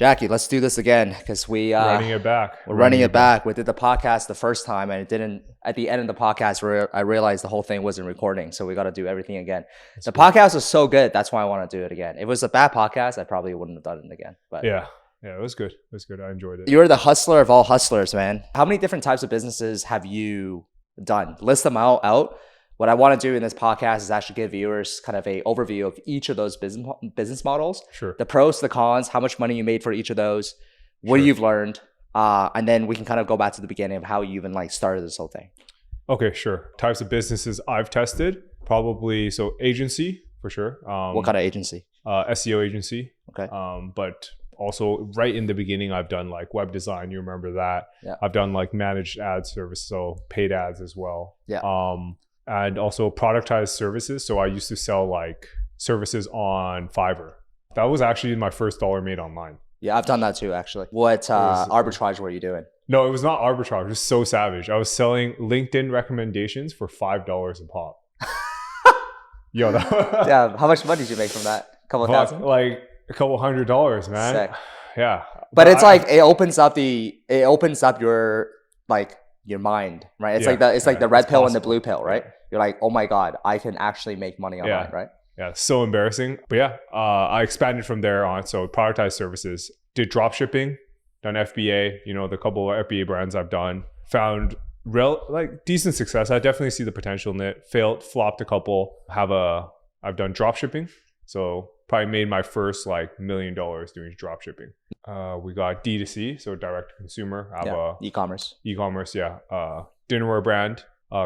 Jacky, let's do this again because we're running it back. We did the podcast the first time and it didn't. At the end of the podcast, where I realized the whole thing wasn't recording, so we got to do everything again. The podcast was so good, that's why I want to do it again. If it was a bad podcast, I probably wouldn't have done it again. But yeah, it was good. It was good. I enjoyed it. You're the hustler of all hustlers, man. How many different types of businesses have you done? List them out. What I want to do in this podcast is actually give viewers kind of a overview of each of those business models. Sure. The pros, the cons, how much money you made for each of those, what you've learned, and then we can kind of go back to the beginning of how you even like started this whole thing. Okay, sure. Types of businesses I've tested, probably so agency for sure. What kind of agency? SEO agency. Okay. But also right in the beginning, I've done like web design. You remember that? Yeah. I've done like managed ad service, so paid ads as well. Yeah. And also productized services. So I used to sell like services on Fiverr. That was actually my first dollar made online. Yeah, I've done that too, actually. What arbitrage were you doing? No, it was not arbitrage. It was so savage. I was selling LinkedIn recommendations for $5 a pop. Yo, yeah. How much money did you make from that? A couple thousand? Like a couple $100, man. Sick. Yeah. But it's like it opens up your like your mind, right? It's like the red pill and the blue pill, right? Yeah. You're like, oh my God, I can actually make money online, right? Yeah, so embarrassing. But yeah, I expanded from there on. So productized services, did dropshipping, done FBA, the couple of FBA brands I've done, found decent success. I definitely see the potential in it. Failed, flopped a couple. I've done dropshipping. So probably made my first like $1 million doing dropshipping. We got D2C, so direct to consumer. I have e-commerce. Dinnerware brand,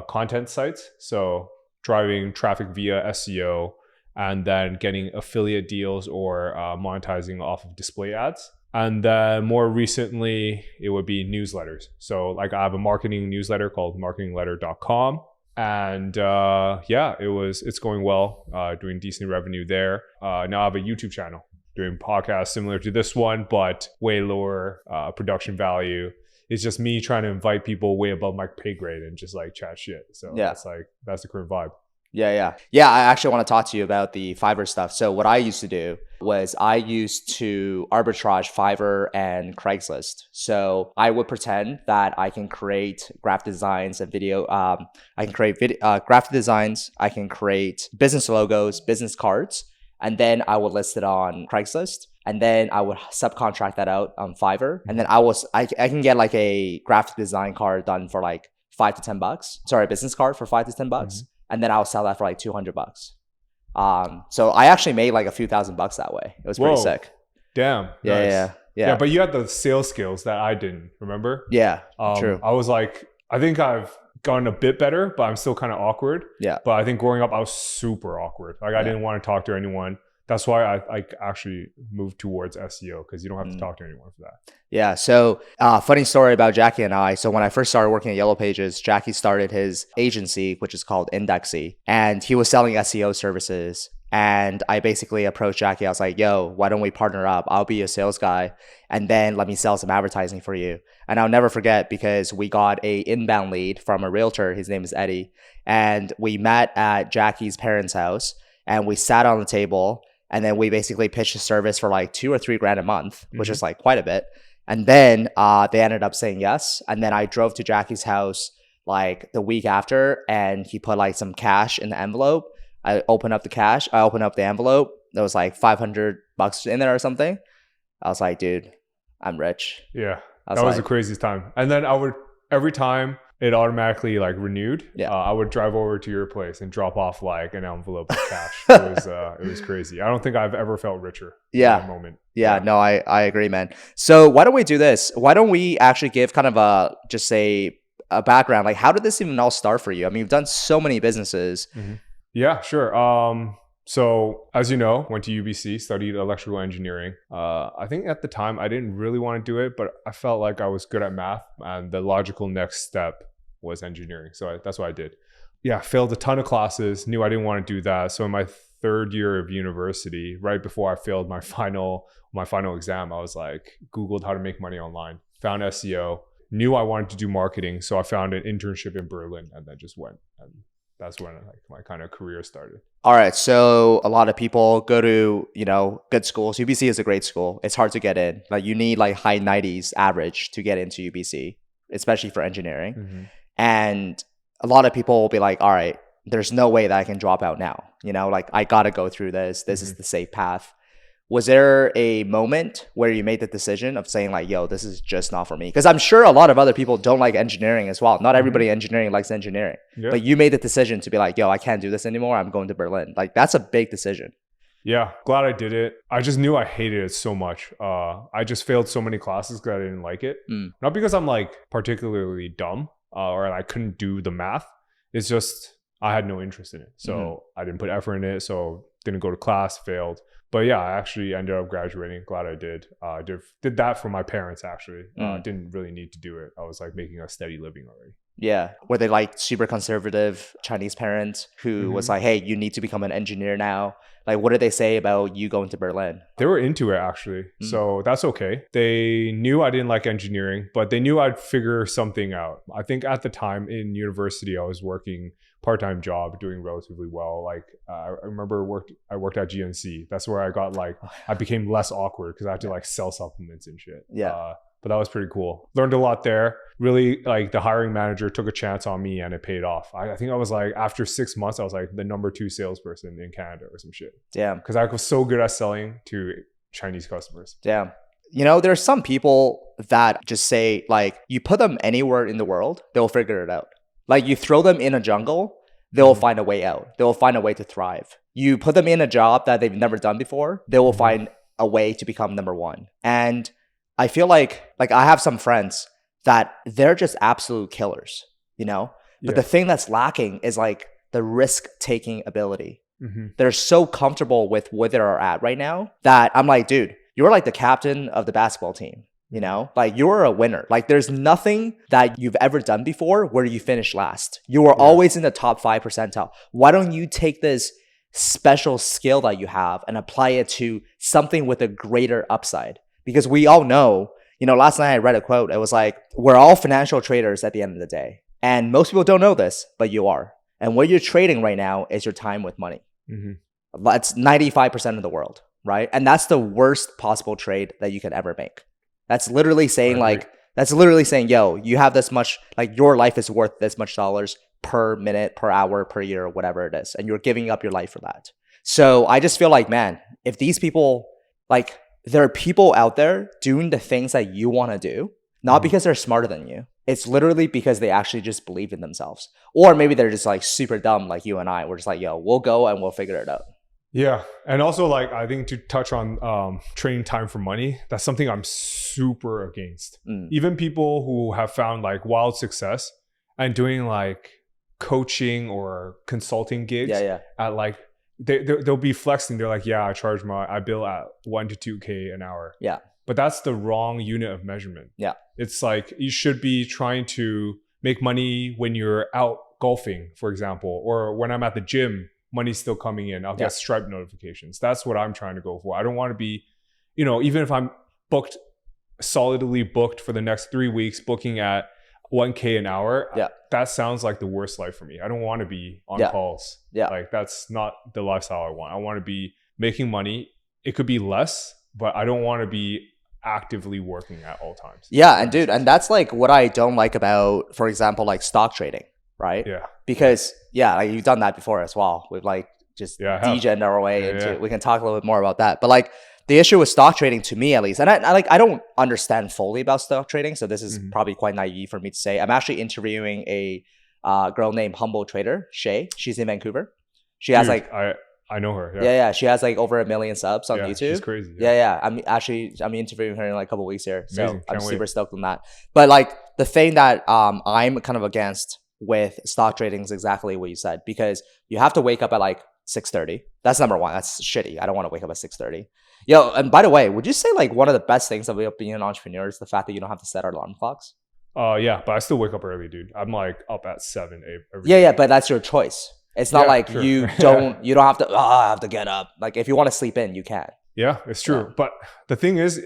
content sites. So driving traffic via SEO and then getting affiliate deals or monetizing off of display ads. And then more recently, it would be newsletters. So like I have a marketing newsletter called marketingletter.com. And it's going well, doing decent revenue there. Now I have a YouTube channel doing podcasts similar to this one, but way lower production value. It's just me trying to invite people way above my pay grade and just like chat shit. So that's the current vibe. Yeah. I actually want to talk to you about the Fiverr stuff. So what I used to do was I used to arbitrage Fiverr and Craigslist. So I would pretend that I can create graphic designs and video. I can create graphic designs. I can create business logos, business cards, and then I would list it on Craigslist. And then I would subcontract that out on Fiverr. And then I can get like a graphic design card done for like $5 to $10. Sorry, a business card for $5 to $10. Mm-hmm. And then I'll sell that for like $200. So I actually made like a few $1,000 that way. It was pretty sick. Damn. Yeah. Nice. Yeah, but you had the sales skills that I didn't, remember? Yeah, true. I was like, I think I've gotten a bit better, but I'm still kind of awkward. Yeah. But I think growing up, I was super awkward. Like I didn't want to talk to anyone. That's why I actually moved towards SEO, because you don't have to talk to anyone for that. Yeah. So funny story about Jacky and I. So when I first started working at Yellow Pages, Jacky started his agency, which is called Indexy, and he was selling SEO services. And I basically approached Jacky. I was like, yo, why don't we partner up? I'll be a sales guy and then let me sell some advertising for you. And I'll never forget, because we got a inbound lead from a realtor. His name is Eddie. And we met at Jacky's parents' house and we sat on the table. And then we basically pitched a service for like $2 or $3 grand a month, which is like quite a bit. And then they ended up saying yes. And then I drove to Jacky's house like the week after, and he put like some cash in the envelope. I opened up the envelope. There was like $500 in there or something. I was like, dude, I'm rich. Yeah, that was the craziest time. And then every time it automatically like renewed. Yeah. I would drive over to your place and drop off like an envelope of cash. It was crazy. I don't think I've ever felt richer in that moment. Yeah, no, I agree, man. So why don't we do this? Why don't we actually give kind of a background? Like, how did this even all start for you? I mean, you've done so many businesses. Mm-hmm. Yeah, sure. So as you know, went to UBC, studied electrical engineering. I think at the time I didn't really want to do it, but I felt like I was good at math and the logical next step was engineering. So that's what I did. Yeah, failed a ton of classes, knew I didn't want to do that. So in my third year of university, right before I failed my final exam, I was like, Googled how to make money online, found SEO, knew I wanted to do marketing. So I found an internship in Berlin and then just went. And that's when like my kind of career started. All right. So a lot of people go to, good schools. UBC is a great school. It's hard to get in. Like you need like high 90s average to get into UBC, especially for engineering. Mm-hmm. And a lot of people will be like, all right, there's no way that I can drop out now. Like I got to go through this. This is the safe path. Was there a moment where you made the decision of saying like, yo, this is just not for me? Because I'm sure a lot of other people don't like engineering as well. Not everybody in engineering likes engineering. Yeah. But you made the decision to be like, yo, I can't do this anymore. I'm going to Berlin. Like that's a big decision. Yeah, glad I did it. I just knew I hated it so much. I just failed so many classes because I didn't like it. Not because I'm like particularly dumb or I couldn't do the math. It's just I had no interest in it. So I didn't put effort in it. So didn't go to class, failed. But yeah, I actually ended up graduating. Glad I did. Did that for my parents actually. Didn't really need to do it. I was like making a steady living already. Yeah. Were they like super conservative Chinese parents who was like, hey, you need to become an engineer now? Like, what did they say about you going to Berlin? They were into it actually. So that's okay. They knew I didn't like engineering, but they knew I'd figure something out. I think at the time in university, I was working part-time job, doing relatively well. Like I remember I worked at GNC. That's where I got like, I became less awkward because I had to like sell supplements and shit. Yeah. But that was pretty cool. Learned a lot there. Really, like the hiring manager took a chance on me and it paid off. I think I was like, after 6 months, I was like the number 2 salesperson in Canada or some shit. Damn. Because I was so good at selling to Chinese customers. Damn. There's some people that just say like, you put them anywhere in the world, they'll figure it out. Like you throw them in a jungle, they'll find a way out. They'll find a way to thrive. You put them in a job that they've never done before, they will find a way to become number one. And I feel like I have some friends that they're just absolute killers, But the thing that's lacking is like the risk-taking ability. They're so comfortable with where they're at right now that I'm like, dude, you're like the captain of the basketball team. Like you're a winner. Like there's nothing that you've ever done before where you finish last. You were always in the top 5 percentile. Why don't you take this special skill that you have and apply it to something with a greater upside? Because we all know, last night I read a quote. It was like, we're all financial traders at the end of the day. And most people don't know this, but you are. And what you're trading right now is your time with money. That's 95% of the world, right? And that's the worst possible trade that you can ever make. That's literally saying yo, you have this much, like your life is worth this much dollars per minute, per hour, per year, whatever it is. And you're giving up your life for that. So I just feel like, man, if these people, like there are people out there doing the things that you want to do, not because they're smarter than you. It's literally because they actually just believe in themselves. Or maybe they're just like super dumb like you and I. We're just like, yo, we'll go and we'll figure it out. Yeah. And also like, I think to touch on trading time for money, that's something I'm super against. Even people who have found like wild success and doing like coaching or consulting gigs at like, they'll be flexing. They're like, yeah, I bill at 1 to 2K an hour. Yeah. But that's the wrong unit of measurement. Yeah. It's like you should be trying to make money when you're out golfing, for example, or when I'm at the gym, money's still coming in. I'll get Stripe notifications. That's what I'm trying to go for. I don't want to be, even if I'm solidly booked for the next 3 weeks, booking at 1K an hour, that sounds like the worst life for me. I don't want to be on calls. Yeah. Like that's not the lifestyle I want. I want to be making money. It could be less, but I don't want to be actively working at all times. Yeah. And dude, and that's like what I don't like about, for example, like stock trading, right? Yeah. Because like you've done that before as well. We've like just degenerated our way into, we can talk a little bit more about that. But like the issue with stock trading, to me at least, and I don't understand fully about stock trading, so this is probably quite naive for me to say. I'm actually interviewing a girl named Humble Trader, Shay. She's in Vancouver. She has I know her. Yeah. She has like over 1 million subs on YouTube. She's crazy. Yeah. I'm interviewing her in like a couple weeks here. So I'm super stoked on that. But like the thing that I'm kind of against with stock trading is exactly what you said, because you have to wake up at like 6:30. That's number one. That's shitty. I don't want to wake up at 6:30. Yo, and by the way, would you say like one of the best things about being an entrepreneur is the fact that you don't have to set our alarm clocks? Yeah, but I still wake up early, dude. I'm like up at 7, 8 every day. Yeah, but that's your choice. It's not like you don't have to, I have to get up. Like if you want to sleep in, you can. Yeah, it's true. Yeah. But the thing is,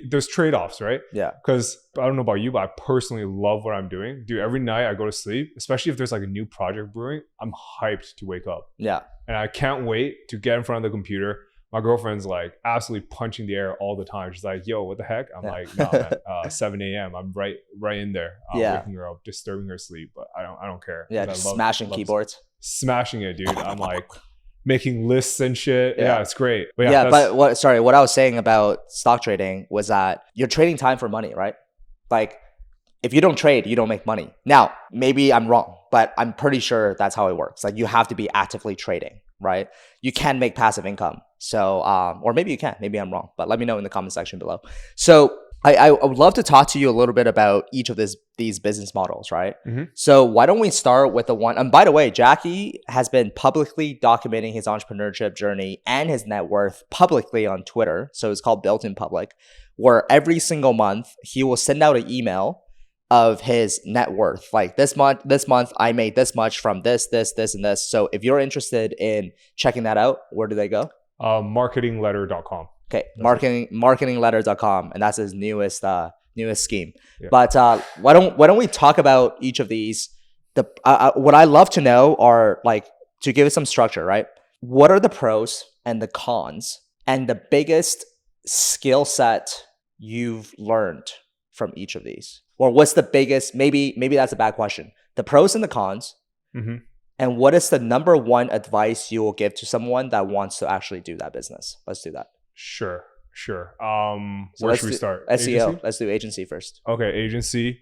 there's trade-offs, right? Yeah. Because I don't know about you, but I personally love what I'm doing. Dude, every night I go to sleep, especially if there's like a new project brewing, I'm hyped to wake up. Yeah. And I can't wait to get in front of the computer. My girlfriend's like absolutely punching the air all the time. She's like, yo, what the heck? I'm like, no, man, 7 a.m. I'm right in there. Waking her up, disturbing her sleep. But I don't care. Yeah, just smashing keyboards. Smashing it, dude. I'm like making lists and shit. Yeah, it's great. But what I was saying about stock trading was that you're trading time for money, right? Like if you don't trade, you don't make money. Now, maybe I'm wrong, but I'm pretty sure that's how it works. Like you have to be actively trading, right? You can make passive income. So, or maybe you can't, maybe I'm wrong, but let me know in the comment section below. So I would love to talk to you a little bit about each of these business models, right? Mm-hmm. So why don't we start with the one, and by the way, Jacky has been publicly documenting his entrepreneurship journey and his net worth publicly on Twitter. So it's called Built in Public, where every single month he will send out an email of his net worth. Like this month I made this much from this, and this. So if you're interested in checking that out, where do they go? Marketingletter.com. Okay, marketingletter.com, and that's his newest scheme. Yeah. But why don't we talk about each of these? What I love to know are, like, to give it some structure, right? What are the pros and the cons and the biggest skill set you've learned from each of these? Or what's the biggest, maybe that's a bad question. The pros and the cons. Mm-hmm. And what is the number one advice you will give to someone that wants to actually do that business? Let's do that. Sure. So where should we start? SEO. Agency? Let's do agency first. Okay, agency.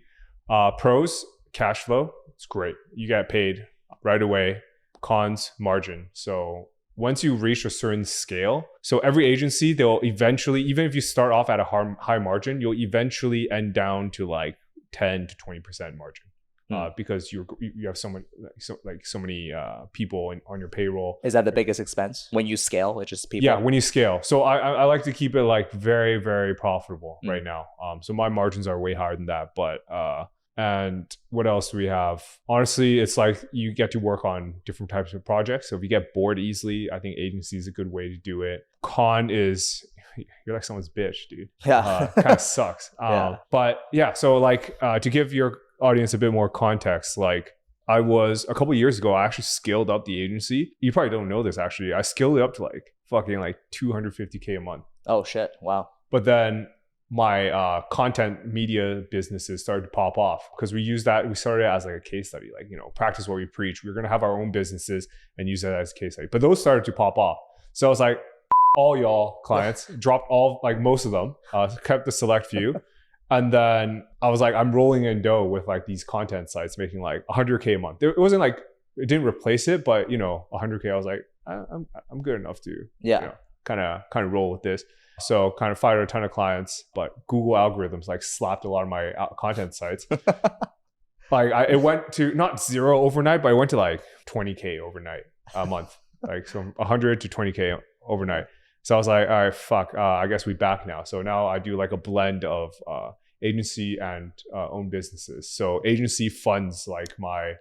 Pros, cash flow. It's great. You get paid right away. Cons, margin. So once you reach a certain scale, so every agency, they'll eventually, even if you start off at a high margin, you'll eventually end down to like 10 to 20% margin. Because you have so many people on your payroll. Is that the biggest expense when you scale? It's just people. Yeah, when you scale. So I like to keep it like very, very profitable right now. So my margins are way higher than that. But and what else do we have? Honestly, it's like you get to work on different types of projects. So if you get bored easily, I think agency is a good way to do it. Con is you're like someone's bitch, dude. Yeah, kind of sucks. But yeah, so like to give your audience a bit more context, like I was a couple of years ago, I actually scaled up the agency. You probably don't know this, actually. I scaled it up to like fucking like $250K a month. Oh shit, wow. But then my content media businesses started to pop off because we started it as like a case study, like, you know, practice what we preach. We're going to have our own businesses and use that as a case study. But those started to pop off. So I was like, all y'all clients, dropped most of them, kept the select few. And then I was like, I'm rolling in dough with like these content sites making like 100K a month. It wasn't like, it didn't replace it, but you know, 100K, I was like, I'm good enough to, you know, kind of roll with this. So kind of fired a ton of clients, but Google algorithms like slapped a lot of my content sites. Like it went to not zero overnight, but it went to like 20K overnight a month, like from 100 to 20K overnight. So I was like, all right, fuck, I guess we back now. So now I do like a blend of agency and own businesses. So agency funds like my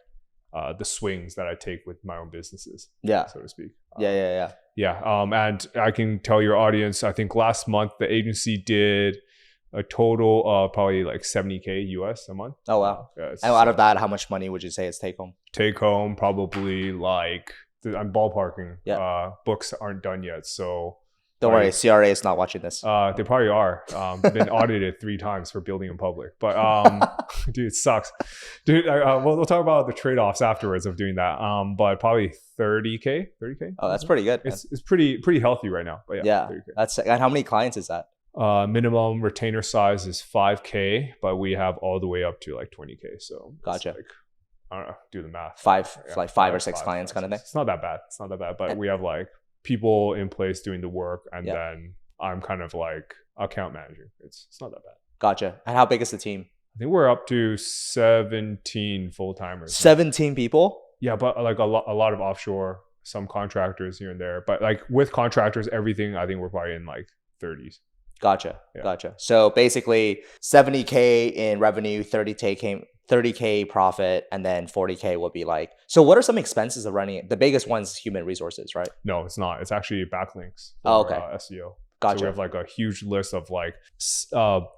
the swings that I take with my own businesses, so to speak. Yeah. And I can tell your audience, I think last month the agency did a total of probably like 70K US a month. Oh, wow. And out of that, how much money would you say is take home? Take home, probably like, I'm ballparking. Books aren't done yet. So don't worry, CRA is not watching this. They probably are. Been audited 3 times for building in public. But dude, it sucks. Dude, we'll talk about the trade-offs afterwards of doing that. But probably 30K. Oh, that's pretty good. It's pretty healthy right now. But yeah. 30K. And how many clients is that? Minimum retainer size is 5K, but we have all the way up to like 20K. So gotcha. Like, I don't know, do the math. Five or six clients kind of thing. It's not that bad. But we have like people in place doing the work, and then I'm kind of like account manager. It's not that bad. Gotcha. And how big is the team? I think we're up to 17 full-timers. 17 people? Yeah, but like a lot of offshore, some contractors here and there. But like with contractors, everything, I think we're probably in like 30s. Gotcha. So basically 70K in revenue, 30K profit, and then 40K will be like, so what are some expenses of running it? The biggest one's human resources, right? No, it's not. It's actually backlinks. For, SEO. Gotcha. So we have like a huge list of like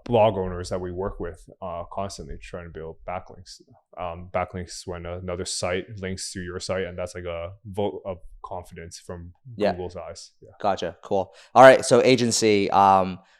blog owners that we work with constantly trying to build backlinks. Backlinks when another site links to your site, and that's like a vote of confidence from Google's eyes. Yeah. Gotcha. Cool. All right. So agency,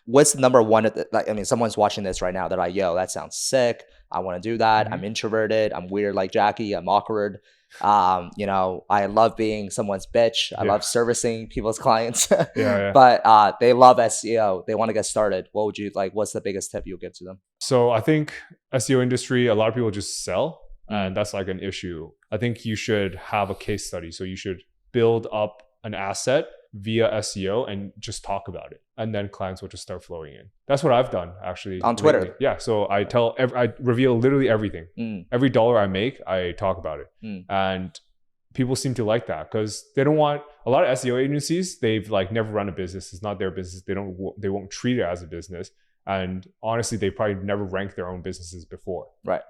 what's the number one? I mean, someone's watching this right now. They're like, yo, that sounds sick. I want to do that. I'm introverted. I'm weird like Jacky. I'm awkward. I love being someone's bitch. I love servicing people's clients. But they love SEO. They want to get started. What would you like? What's the biggest tip you'll give to them? So I think SEO industry, a lot of people just sell, and that's like an issue. I think you should have a case study. So you should build up an asset via SEO and just talk about it, and then clients will just start flowing in. That's what I've done actually on Twitter. Lately. Yeah. So I reveal literally everything. Every dollar I make, I talk about it, and people seem to like that because they don't want a lot of SEO agencies. They've like never run a business. It's not their business. They won't treat it as a business. And honestly, they probably never ranked their own businesses before. Right.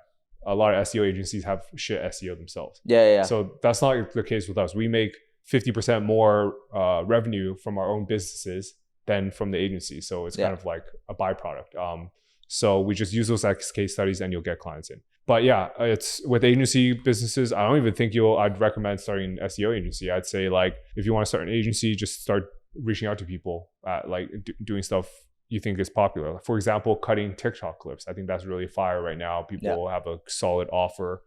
A lot of SEO agencies have shit SEO themselves. Yeah. So that's not the case with us. We make 50% more revenue from our own businesses than from the agency. So it's kind of like a byproduct. So we just use those as case studies and you'll get clients in. But yeah, it's with agency businesses, I don't even think I'd recommend starting an SEO agency. I'd say like, if you want to start an agency, just start reaching out to people, doing stuff you think is popular. For example, cutting TikTok clips. I think that's really fire right now. People have a solid offer.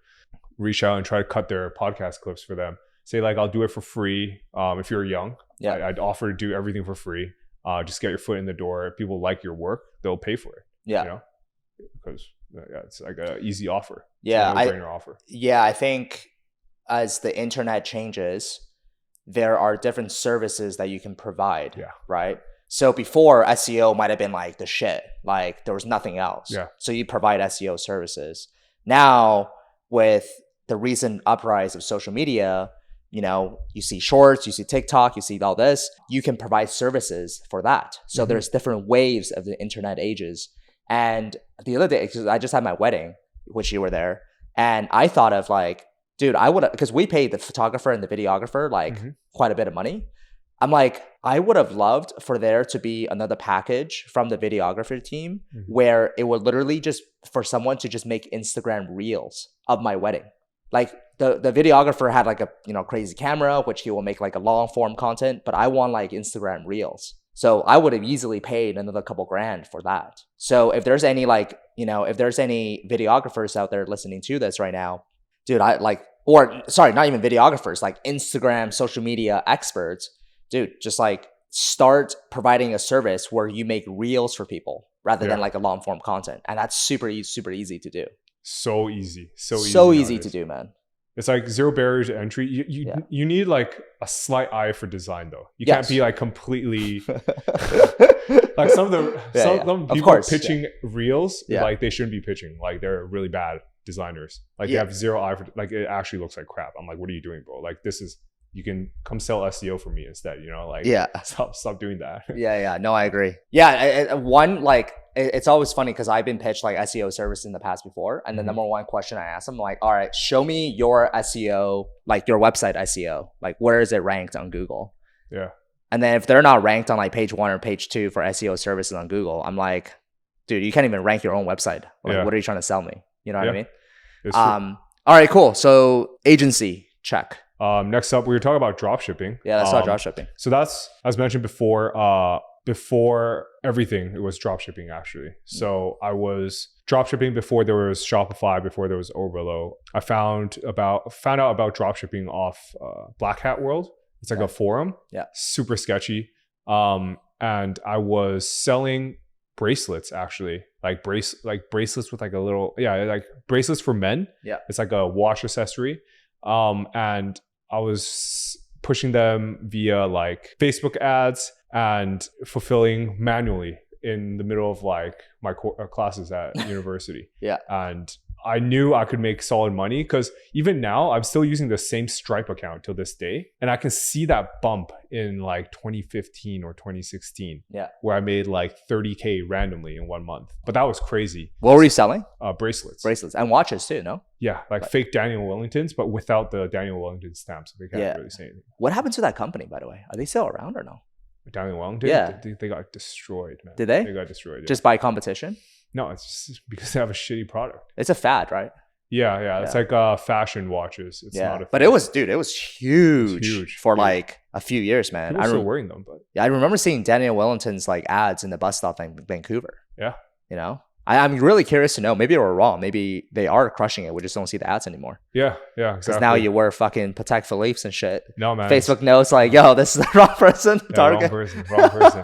Reach out and try to cut their podcast clips for them. Say like, I'll do it for free. If you're young, I'd offer to do everything for free. Just get your foot in the door. If people like your work, they'll pay for it. Yeah. Because it's like an easy offer. Yeah. No-brainer offer. Yeah. I think as the internet changes, there are different services that you can provide. Yeah. Right. So before, SEO might have been like the shit. Like there was nothing else. Yeah. So you provide SEO services. Now with the recent uprise of social media, you see shorts, you see TikTok, you see all this, you can provide services for that. So there's different waves of the internet ages. And the other day, because I just had my wedding, which you were there, and I thought of like, dude, I would have, because we paid the photographer and the videographer like quite a bit of money. I'm like, I would have loved for there to be another package from the videographer team where it would literally just for someone to just make Instagram reels of my wedding. Like the videographer had like a crazy camera, which he will make like a long form content, but I want like Instagram reels. So I would have easily paid another couple grand for that. So if there's any if there's any videographers out there listening to this right now, dude, not even videographers, like Instagram, social media experts, dude, just like start providing a service where you make reels for people rather than like a long form content. And that's super easy to do. So easy to do, man. It's like zero barriers to entry. You need like a slight eye for design though. You can't be like completely like some people pitching reels like they shouldn't be pitching. Like they're really bad designers. Like they have zero eye for like it actually looks like crap. I'm like, what are you doing, bro? Like you can come sell SEO for me instead, stop doing that. No, I agree. It's always funny because I've been pitched like SEO service in the past before. And the number one question I ask them, like, all right, show me your SEO, like your website SEO, like where is it ranked on Google? Yeah. And then if they're not ranked on like page 1 or page 2 for SEO services on Google, I'm like, dude, you can't even rank your own website. Like, what are you trying to sell me? You know what I mean? All right, cool. So agency, check. Next up, we were talking about dropshipping. Yeah, let's talk dropshipping. So that's, as mentioned before, before everything, it was dropshipping actually. So I was dropshipping before there was Shopify, before there was Oberlo. I found out about dropshipping off Black Hat World. It's like a forum. Yeah. Super sketchy. And I was selling bracelets actually, like bracelets with like a little, like bracelets for men. Yeah. It's like a watch accessory. And I was pushing them via like Facebook ads and fulfilling manually in the middle of like my classes at university. Yeah. And I knew I could make solid money because even now I'm still using the same Stripe account till this day. And I can see that bump in like 2015 or 2016 where I made like 30K randomly in 1 month. But that was crazy. What were you selling? Bracelets. Bracelets and watches too, no? Yeah, like fake Daniel Wellingtons, but without the Daniel Wellington stamps. So they can't really say anything. What happened to that company, by the way? Are they still around or no? Daniel Wang did. Yeah. They got destroyed, man. Did they? They got destroyed. Yeah. Just by competition? No, it's just because they have a shitty product. It's a fad, right? Yeah. It's like fashion watches. It's not a but it was huge for like a few years, man. People are still wearing them, but I remember seeing Daniel Wellington's like ads in the bus stop in Vancouver. Yeah. You know? I'm really curious to know. Maybe we're wrong. Maybe they are crushing it. We just don't see the ads anymore. Yeah, exactly. Because now you wear fucking Patek Philippe's and shit. No, man. Facebook knows like, yo, this is the wrong person to target. Wrong person.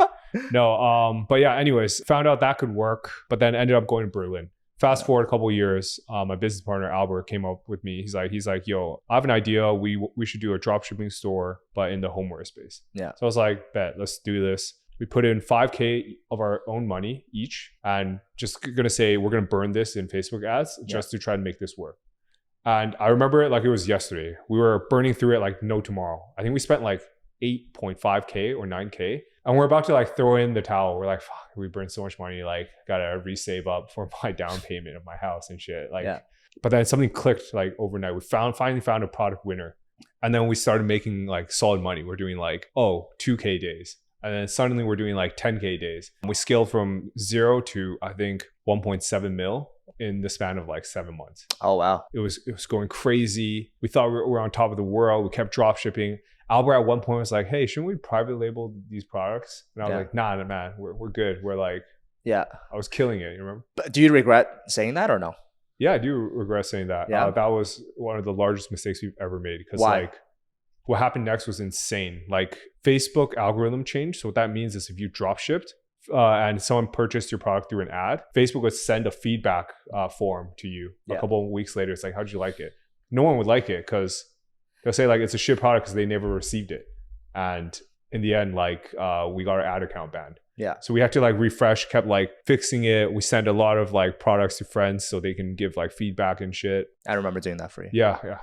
No, but yeah, anyways, found out that could work, but then ended up going to Berlin. Fast forward a couple of years, my business partner, Albert, came up with me. He's like, yo, I have an idea. We should do a dropshipping store, but in the homeware space. Yeah. So I was like, bet, let's do this. We put in $5,000 of our own money each and just going to say, we're going to burn this in Facebook ads just to try to make this work. And I remember it like it was yesterday. We were burning through it like no tomorrow. I think we spent like 8.5K or 9K. And we're about to like throw in the towel. We're like, fuck, we burned so much money. Like, gotta resave up for my down payment of my house and shit. Like, but then something clicked like overnight. We finally found a product winner. And then we started making like solid money. We're doing like, 2K days. And then suddenly we're doing like 10K days. We scaled from 0 to I think 1.7 mil in the span of like 7 months. Oh, wow. It was going crazy. We thought we were on top of the world. We kept drop shipping. Albert at one point was like, hey, shouldn't we private label these products? And I was like, nah, man, we're good. We're like, I was killing it. You remember? But do you regret saying that or no? Yeah, I do regret saying that. Yeah. That was one of the largest mistakes we've ever made. Because like what happened next was insane. Like Facebook algorithm changed. So what that means is if you drop shipped and someone purchased your product through an ad, Facebook would send a feedback form to you a couple of weeks later. It's like, how'd you like it? No one would like it because they'll say like it's a shit product because they never received it. And in the end, like we got our ad account banned. Yeah. So we had to like refresh, kept like fixing it. We sent a lot of like products to friends so they can give like feedback and shit. I remember doing that for you. Yeah.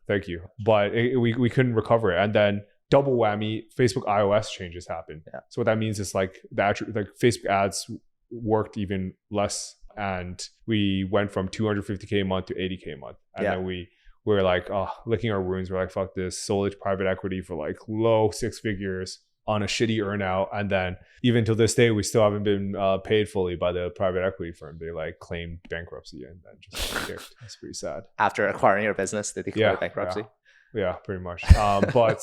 Thank you. But we couldn't recover it. And then double whammy, Facebook iOS changes happened. Yeah. So what that means is like like Facebook ads worked even less. And we went from 250K a month to 80K a month. And then we were like, licking our wounds. We're like, fuck this. Sold it to private equity for like low 6 figures on a shitty earnout. And then even to this day, we still haven't been paid fully by the private equity firm. They like claimed bankruptcy and then just kicked. That's pretty sad. After acquiring your business, they declared bankruptcy? Yeah, pretty much. But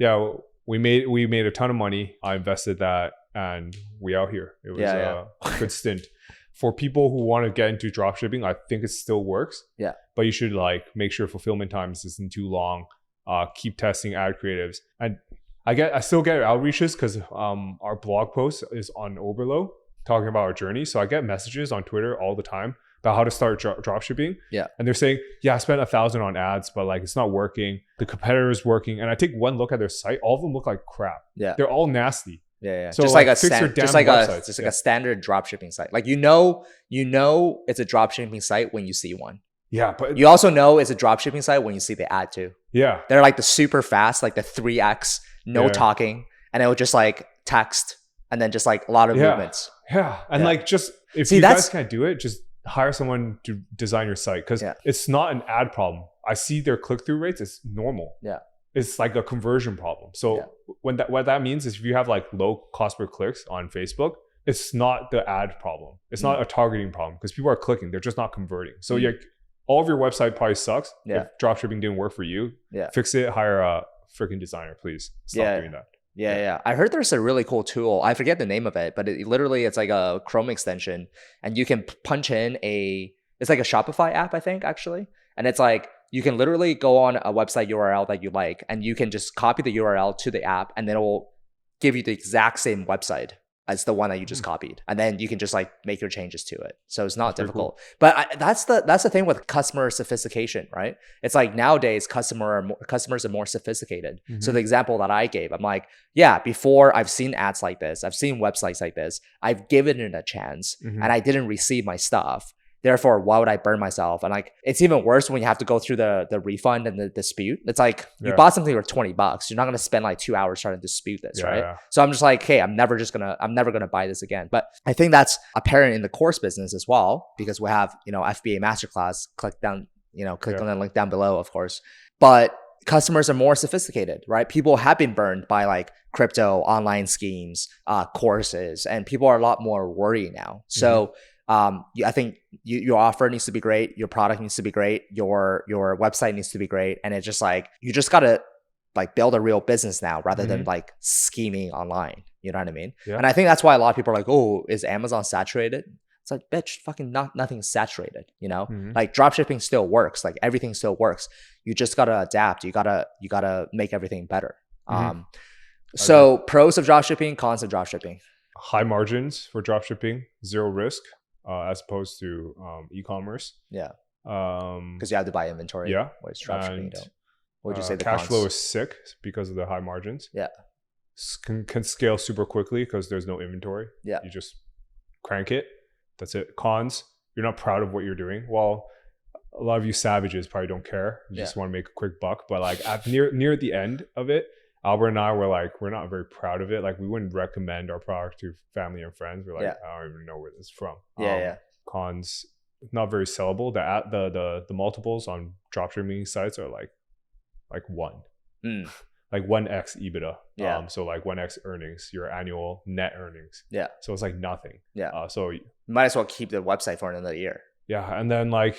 yeah, we made a ton of money. I invested that and we out here. It was a good stint. For people who want to get into dropshipping, I think it still works. Yeah. But you should like make sure fulfillment times isn't too long. Keep testing ad creatives. And I still get outreaches because our blog post is on Overload talking about our journey. So I get messages on Twitter all the time about how to start dropshipping. Yeah. And they're saying, I spent $1,000 on ads, but like it's not working. The competitor is working. And I take one look at their site. All of them look like crap. Yeah. They're all nasty. Yeah. So just like a standard dropshipping site. Like you know it's a dropshipping site when you see one. Yeah, but you also know it's a dropshipping site when you see the ad too. Yeah. They're like the super fast, like the 3x, no talking, and it will just like text and then just like a lot of movements. Yeah. And like just if you guys can't do it, just hire someone to design your site because it's not an ad problem. I see their click-through rates, it's normal. Yeah. It's like a conversion problem. So what that means is if you have like low cost per clicks on Facebook, it's not the ad problem. It's not a targeting problem because people are clicking. They're just not converting. So all of your website probably sucks. Yeah. If dropshipping didn't work for you, fix it, hire a freaking designer, please. Stop doing that. Yeah. I heard there's a really cool tool. I forget the name of it, but it's like a Chrome extension and you can punch in it's like a Shopify app, I think, actually. And it's like, you can literally go on a website URL that you like, and you can just copy the URL to the app, and then it will give you the exact same website as the one that you just copied. And then you can just like make your changes to it. So it's not difficult. Cool. But that's the thing with customer sophistication, right? It's like nowadays customers are more sophisticated. Mm-hmm. So the example that I gave, I'm like, before I've seen ads like this, I've seen websites like this, I've given it a chance and I didn't receive my stuff. Therefore, why would I burn myself? And like, it's even worse when you have to go through the refund and the dispute. It's like you bought something for $20. You're not going to spend like 2 hours trying to dispute this, right? Yeah. So I'm just like, hey, I'm never going to buy this again. But I think that's apparent in the course business as well, because we have, FBA Masterclass, click on the link down below, of course. But customers are more sophisticated, right? People have been burned by like crypto, online schemes, courses, and people are a lot more worried now. So I think your offer needs to be great. Your product needs to be great. Your website needs to be great. And it's just like, you just got to like build a real business now rather than like scheming online. You know what I mean? Yeah. And I think that's why a lot of people are like, oh, is Amazon saturated? It's like, bitch, fucking nothing's saturated, you know? Like dropshipping still works. Like everything still works. You just gotta adapt. You gotta make everything better. So pros of dropshipping, cons of dropshipping. High margins for dropshipping, zero risk, as opposed to e-commerce. Yeah. Because you have to buy inventory. Yeah. Whereas dropshipping, you don't. What would you say the cash cons? flow is sick because of the high margins. Yeah. Can scale super quickly because there's no inventory. Yeah. You just crank it. That's it. Cons, you're not proud of what you're doing. Well, a lot of you savages probably don't care. You just want to make a quick buck. But like at near the end of it, Albert and I were like, we're not very proud of it. Like we wouldn't recommend our product to family and friends. We're like, I don't even know where this is from. Cons, not very sellable. The multiples on dropshipping sites are like 1. Like 1x EBITDA. Yeah. So like 1x earnings, your annual net earnings. Yeah. So it's like nothing. Yeah. So you might as well keep the website for another year. Yeah. And then like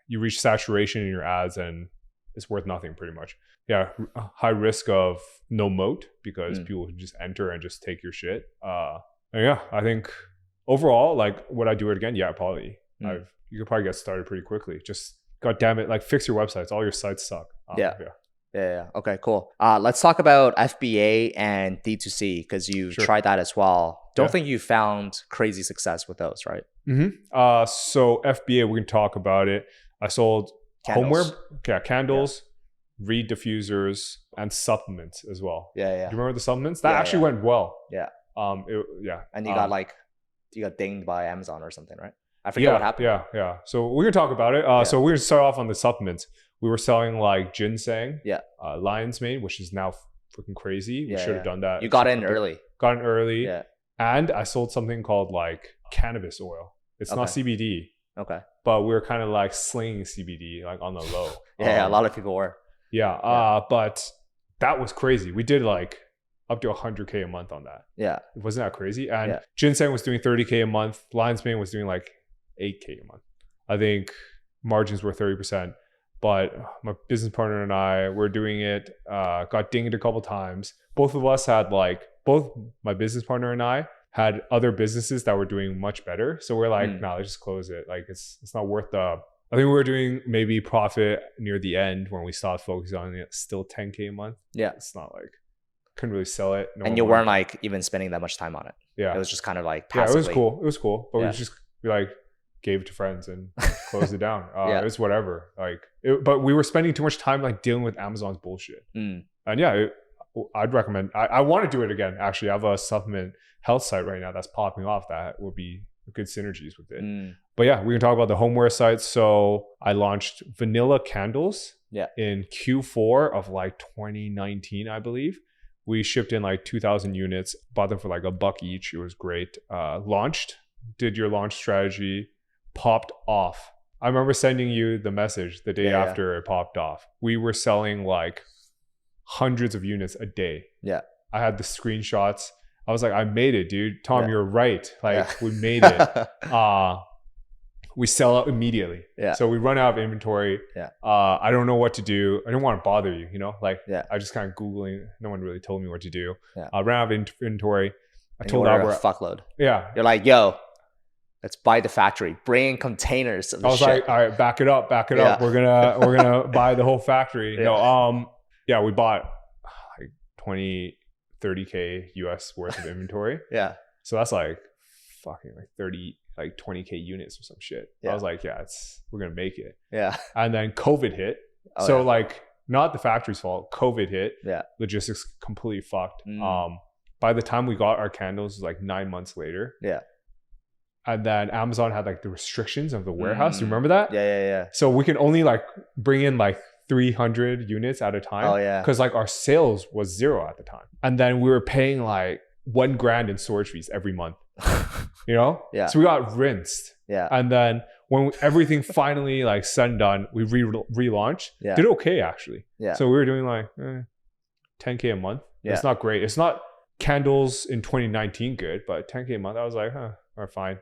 you reach saturation in your ads and it's worth nothing pretty much. Yeah. High risk of no moat because people just enter and just take your shit. And yeah, I think overall, like would I do it again? Yeah, probably. You could probably get started pretty quickly. Just God damn it, like fix your websites. All your sites suck. Yeah. Okay, cool. Let's talk about FBA and D2C because you tried that as well. Don't think you found crazy success with those, right? So FBA, we can talk about it. I sold Candles. homeware, candles, reed diffusers, and supplements as well. Yeah. Do you remember the supplements? That actually went well. Yeah. And you got dinged by Amazon or something, right? I forget what happened. Yeah. So we're gonna talk about it. So we're gonna start off on the supplements. We were selling like ginseng, lion's mane, which is now freaking crazy. We should have done that. You got in early. Yeah. And I sold something called like cannabis oil. It's not CBD. Okay. But we were kind of like slinging CBD like on the low. A lot of people were. But that was crazy. We did like up to 100K a month on that. Yeah. Wasn't that crazy? And ginseng was doing 30K a month. Lion's mane was doing like 8K a month. I think margins were 30%. But my business partner and I were doing it, got dinged a couple times. Both of us had both my business partner and I had other businesses that were doing much better. So we're like, nah, let's just close it. Like it's not worth I think we were doing maybe profit near the end when we stopped focusing on it. Still 10K a month. Yeah. It's not like, couldn't really sell it. And you weren't like even spending that much time on it. Yeah. It was just kind of like passively. Yeah, it was cool. But we like gave it to friends and closed it down. It was whatever. But we were spending too much time like dealing with Amazon's bullshit. And I'd recommend. I want to do it again. Actually, I have a supplement health site right now that's popping off that will be good synergies with it. But yeah, we can talk about the homeware sites. So I launched vanilla candles in Q4 of like 2019, I believe. We shipped in like 2,000 units, bought them for like $1 each. It was great. Launched, did your launch strategy. Popped off. I remember sending you the message the day after it popped off. We were selling like hundreds of units a day. Yeah. I had the screenshots. I was like, I made it, dude. Tom, you're right. Like we made it. We sell out immediately. Yeah. So we run out of inventory. Yeah. I don't know what to do. I don't want to bother you, I just kind of Googling. No one really told me what to do. Yeah. I ran out of inventory. I told Albert a fuckload. Yeah. You're like, yo, let's buy the factory. Bring in containers of the shit. Like, all right, back it up. We're gonna buy the whole factory. We bought like 20, 30K US worth of inventory. So that's like fucking like 20K units or some shit. I was like, we're gonna make it. Yeah. And then COVID hit. Not the factory's fault. COVID hit. Yeah. Logistics completely fucked. By the time we got our candles, it was like 9 months later. Yeah. And then Amazon had like the restrictions of the warehouse. Do you remember that? Yeah. So we can only like bring in like 300 units at a time. Oh yeah. Because like our sales was 0 at the time. And then we were paying like $1,000 in storage fees every month. Yeah. So we got rinsed. Yeah. And then when everything finally like said and done, we relaunched. Yeah. Did okay actually. Yeah. So we were doing like 10K a month. Yeah. It's not great. It's not candles in 2019 good, but 10K a month. I was like, we're fine.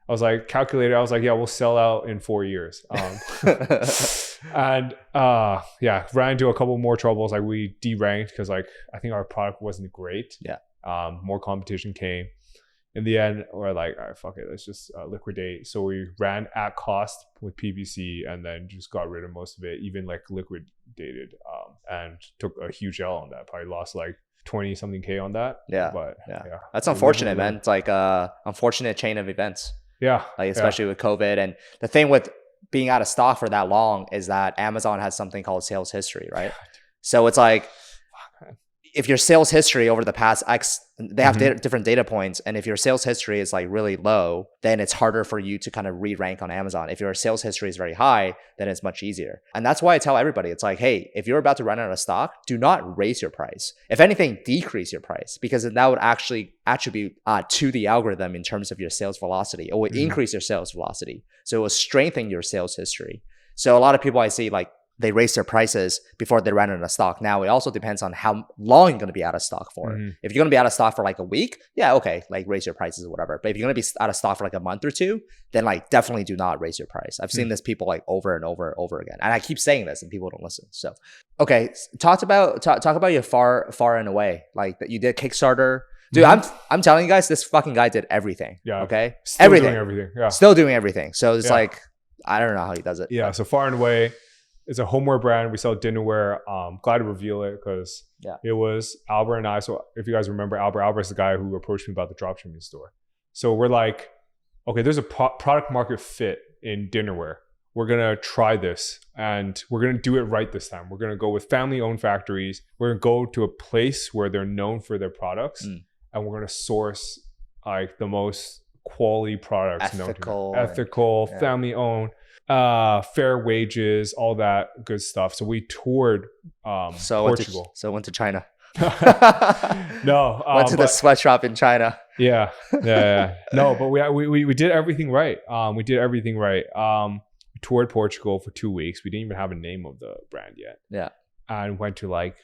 I was like, calculated. I was like, yeah, we'll sell out in 4 years. And ran into a couple more troubles. Like we deranked because like I think our product wasn't great. Yeah. More competition came. In the end, we're like, all right, fuck it, let's just liquidate. So we ran at cost with PPC and then just got rid of most of it, even like liquidated, and took a huge L on that. Probably lost like 20 something K on that. Yeah. But yeah. That's unfortunate, man. It's like a unfortunate chain of events. Yeah. Like especially with COVID. And the thing with being out of stock for that long is that Amazon has something called sales history, right? So it's like, if your sales history over the past X, they have different data points. And if your sales history is like really low, then it's harder for you to kind of re-rank on Amazon. If your sales history is very high, then it's much easier. And that's why I tell everybody, it's like, hey, if you're about to run out of stock, do not raise your price. If anything, decrease your price, because that would actually attribute to the algorithm in terms of your sales velocity. It will increase your sales velocity. So it will strengthen your sales history. So a lot of people I see like, they raise their prices before they run out of stock. Now, it also depends on how long you're going to be out of stock for. If you're going to be out of stock for like a week, yeah, okay, like raise your prices or whatever. But if you're going to be out of stock for like a month or two, then like definitely do not raise your price. I've seen this people like over and over and over again. And I keep saying this and people don't listen. So, okay, talk about your far and away. Like that you did Kickstarter. Dude, I'm telling you guys, this fucking guy did everything. Yeah. Okay? Still doing everything. Yeah. Still doing everything. So it's like, I don't know how he does it. Yeah. So Far and Away, it's a homeware brand. We sell dinnerware. Glad to reveal it because it was Albert and I. So if you guys remember Albert's the guy who approached me about the dropshipping store. So we're like, okay, there's a product market fit in dinnerware. We're going to try this and we're going to do it right this time. We're going to go with family owned factories. We're going to go to a place where they're known for their products and we're going to source like the most quality products. Ethical, family owned. Fair wages, all that good stuff. So we toured Portugal. Went to China. No, went to the sweatshop in China. Yeah. No, but we did everything right. We toured Portugal for 2 weeks. We didn't even have a name of the brand yet. Yeah. And went to like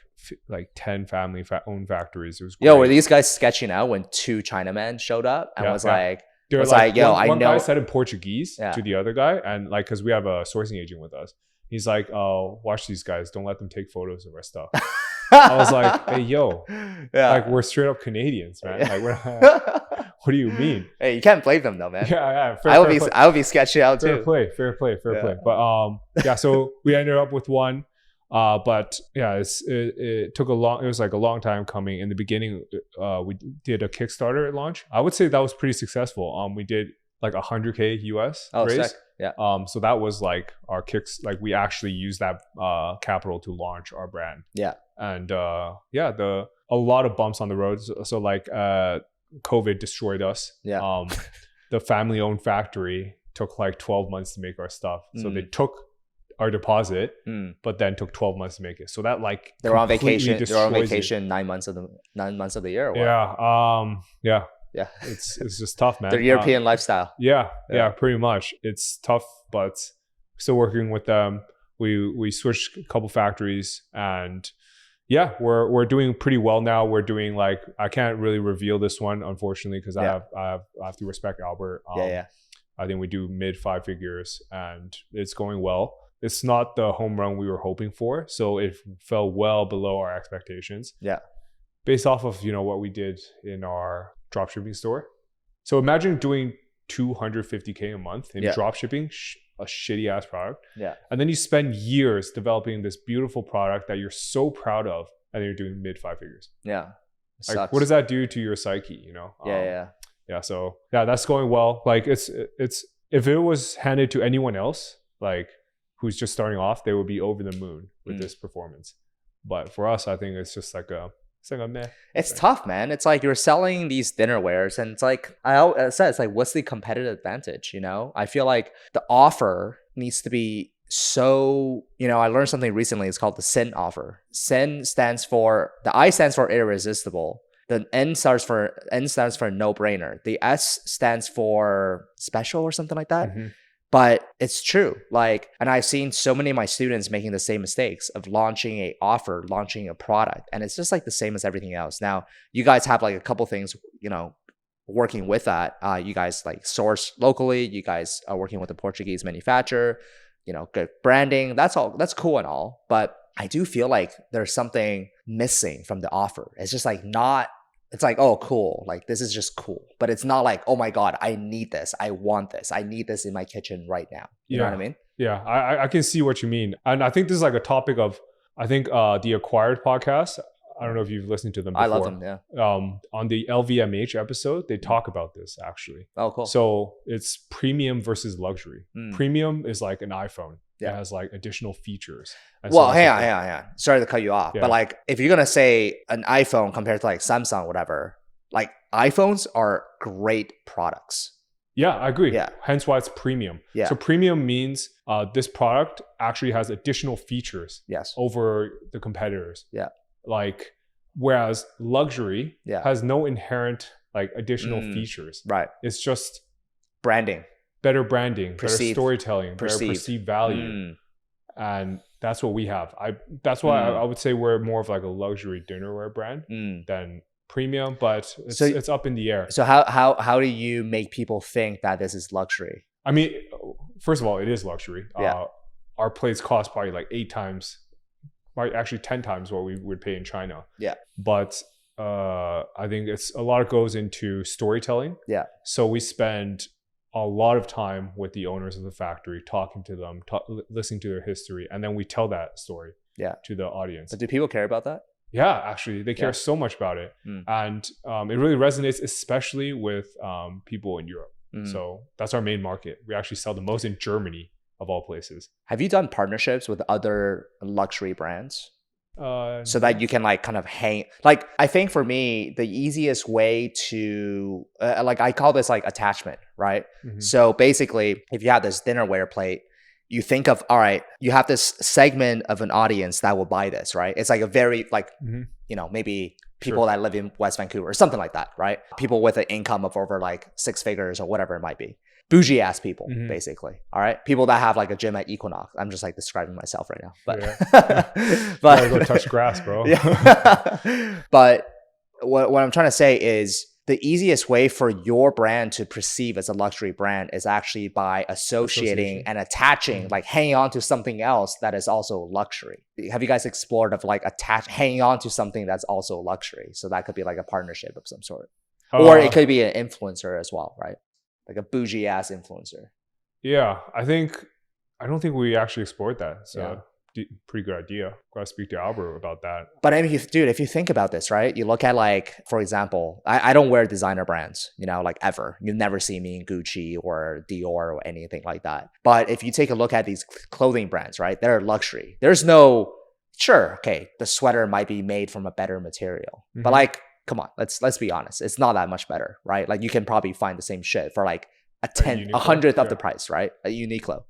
10 family owned factories. It was great. Yo, were these guys sketching out when 2 Chinamen showed up and was like, They're like, yo, I know. One guy said in Portuguese to the other guy, and like, because we have a sourcing agent with us, he's like, "Oh, watch these guys. Don't let them take photos of our stuff." I was like, "Hey, yo, like we're straight up Canadians, man. Like, what do you mean?" Hey, you can't blame them though, man. Yeah. I would be sketching out too. Fair play. But so we ended up with one. But yeah, it took it was like a long time coming. In the beginning, we did a Kickstarter launch. I would say that was pretty successful. We did like 100K US raise. Sick. Yeah. So that was like our kicks. Like we actually used that capital to launch our brand. Yeah. And a lot of bumps on the road. So like COVID destroyed us. Yeah. The family owned factory took like 12 months to make our stuff. So they took our deposit, but then took 12 months to make it. So that like they were on vacation. They were on vacation 9 months of the year. Or what? Yeah. It's just tough, man. Their European lifestyle. Yeah, pretty much. It's tough, but still working with them. We switched a couple factories, and we're doing pretty well now. We're doing like, I can't really reveal this one, unfortunately, because I have to respect Albert. I think we do mid 5 figures, and it's going well. It's not the home run we were hoping for, so it fell well below our expectations. Yeah, based off of what we did in our dropshipping store. So imagine doing 250K a month in dropshipping, a shitty ass product. Yeah, and then you spend years developing this beautiful product that you're so proud of, and then you're doing mid 5 figures. Yeah, like, what does that do to your psyche? So that's going well. Like it's if it was handed to anyone else, like who's just starting off, they would be over the moon with this performance. But for us, I think it's just like a meh. It's tough, man. It's like you're selling these dinnerwares, and it's like I said, it's like, what's the competitive advantage? I feel like the offer needs to be so. I learned something recently. It's called the SIN offer. SIN stands for, the I stands for irresistible. The N stands for no brainer. The S stands for special or something like that. Mhm. But it's true. Like, and I've seen so many of my students making the same mistakes of launching a offer, launching a product. And it's just like the same as everything else. Now, you guys have like a couple things, working with that. You guys like source locally. You guys are working with a Portuguese manufacturer, good branding. That's all. That's cool and all. But I do feel like there's something missing from the offer. It's just like it's like, oh, cool. Like, this is just cool. But it's not like, oh my God, I need this. I want this. I need this in my kitchen right now. You know what I mean? Yeah, I can see what you mean. And I think this is like a topic of, the Acquired podcast. I don't know if you've listened to them before. I love them, yeah. On the LVMH episode, they talk about this actually. Oh, cool. So it's premium versus luxury. Premium is like an iPhone. Yeah. It has like additional features. Well, hang on. Sorry to cut you off. Yeah. But like, if you're going to say an iPhone compared to like Samsung, whatever, like iPhones are great products. Yeah, I agree. Yeah. Hence why it's premium. Yeah. So premium means this product actually has additional features over the competitors. Yeah. Like, whereas luxury has no inherent like additional features. Right. It's just branding. Better branding, better storytelling, better perceived value. And that's what we have. That's why I would say we're more of like a luxury dinnerware brand than premium, but it's up in the air. So how do you make people think that this is luxury? I mean, first of all, it is luxury. Yeah. Our plates cost probably like 8 times, actually 10 times what we would pay in China. Yeah. But I think it's a lot goes into storytelling. Yeah. So we spend a lot of time with the owners of the factory, talking to them, listening to their history, and then we tell that story to the audience. But do people care about that? Yeah, actually, they care so much about it. And it really resonates, especially with people in Europe. So that's our main market. We actually sell the most in Germany, of all places. Have you done partnerships with other luxury brands? So that you can like kind of hang, like, I think for me, the easiest way to, like, I call this like attachment, right? So basically, if you have this dinnerware plate, you think of, all right, you have this segment of an audience that will buy this, right? It's like a very like, maybe people that live in West Vancouver or something like that, right? People with an income of over like 6 figures or whatever it might be. Bougie ass people, basically. All right. People that have like a gym at Equinox. I'm just like describing myself right now, but, but go touch grass, bro. But what I'm trying to say is the easiest way for your brand to perceive as a luxury brand is actually by associating and attaching, like hanging on to something else that is also luxury. Have you guys explored of like hanging on to something that's also luxury? So that could be like a partnership of some sort, or it could be an influencer as well, right? Like a bougie ass influencer. Yeah, I don't think we actually explored that. So pretty good idea. Gotta speak to Albert about that. But I mean, if you think about this, right? You look at like, for example, I don't wear designer brands, like ever. You never see me in Gucci or Dior or anything like that. But if you take a look at these clothing brands, right? They're luxury. There's no, sure, okay, the sweater might be made from a better material. But like, come on, let's be honest. It's not that much better, right? Like you can probably find the same shit for like a 100th of the price, right? A Uniqlo.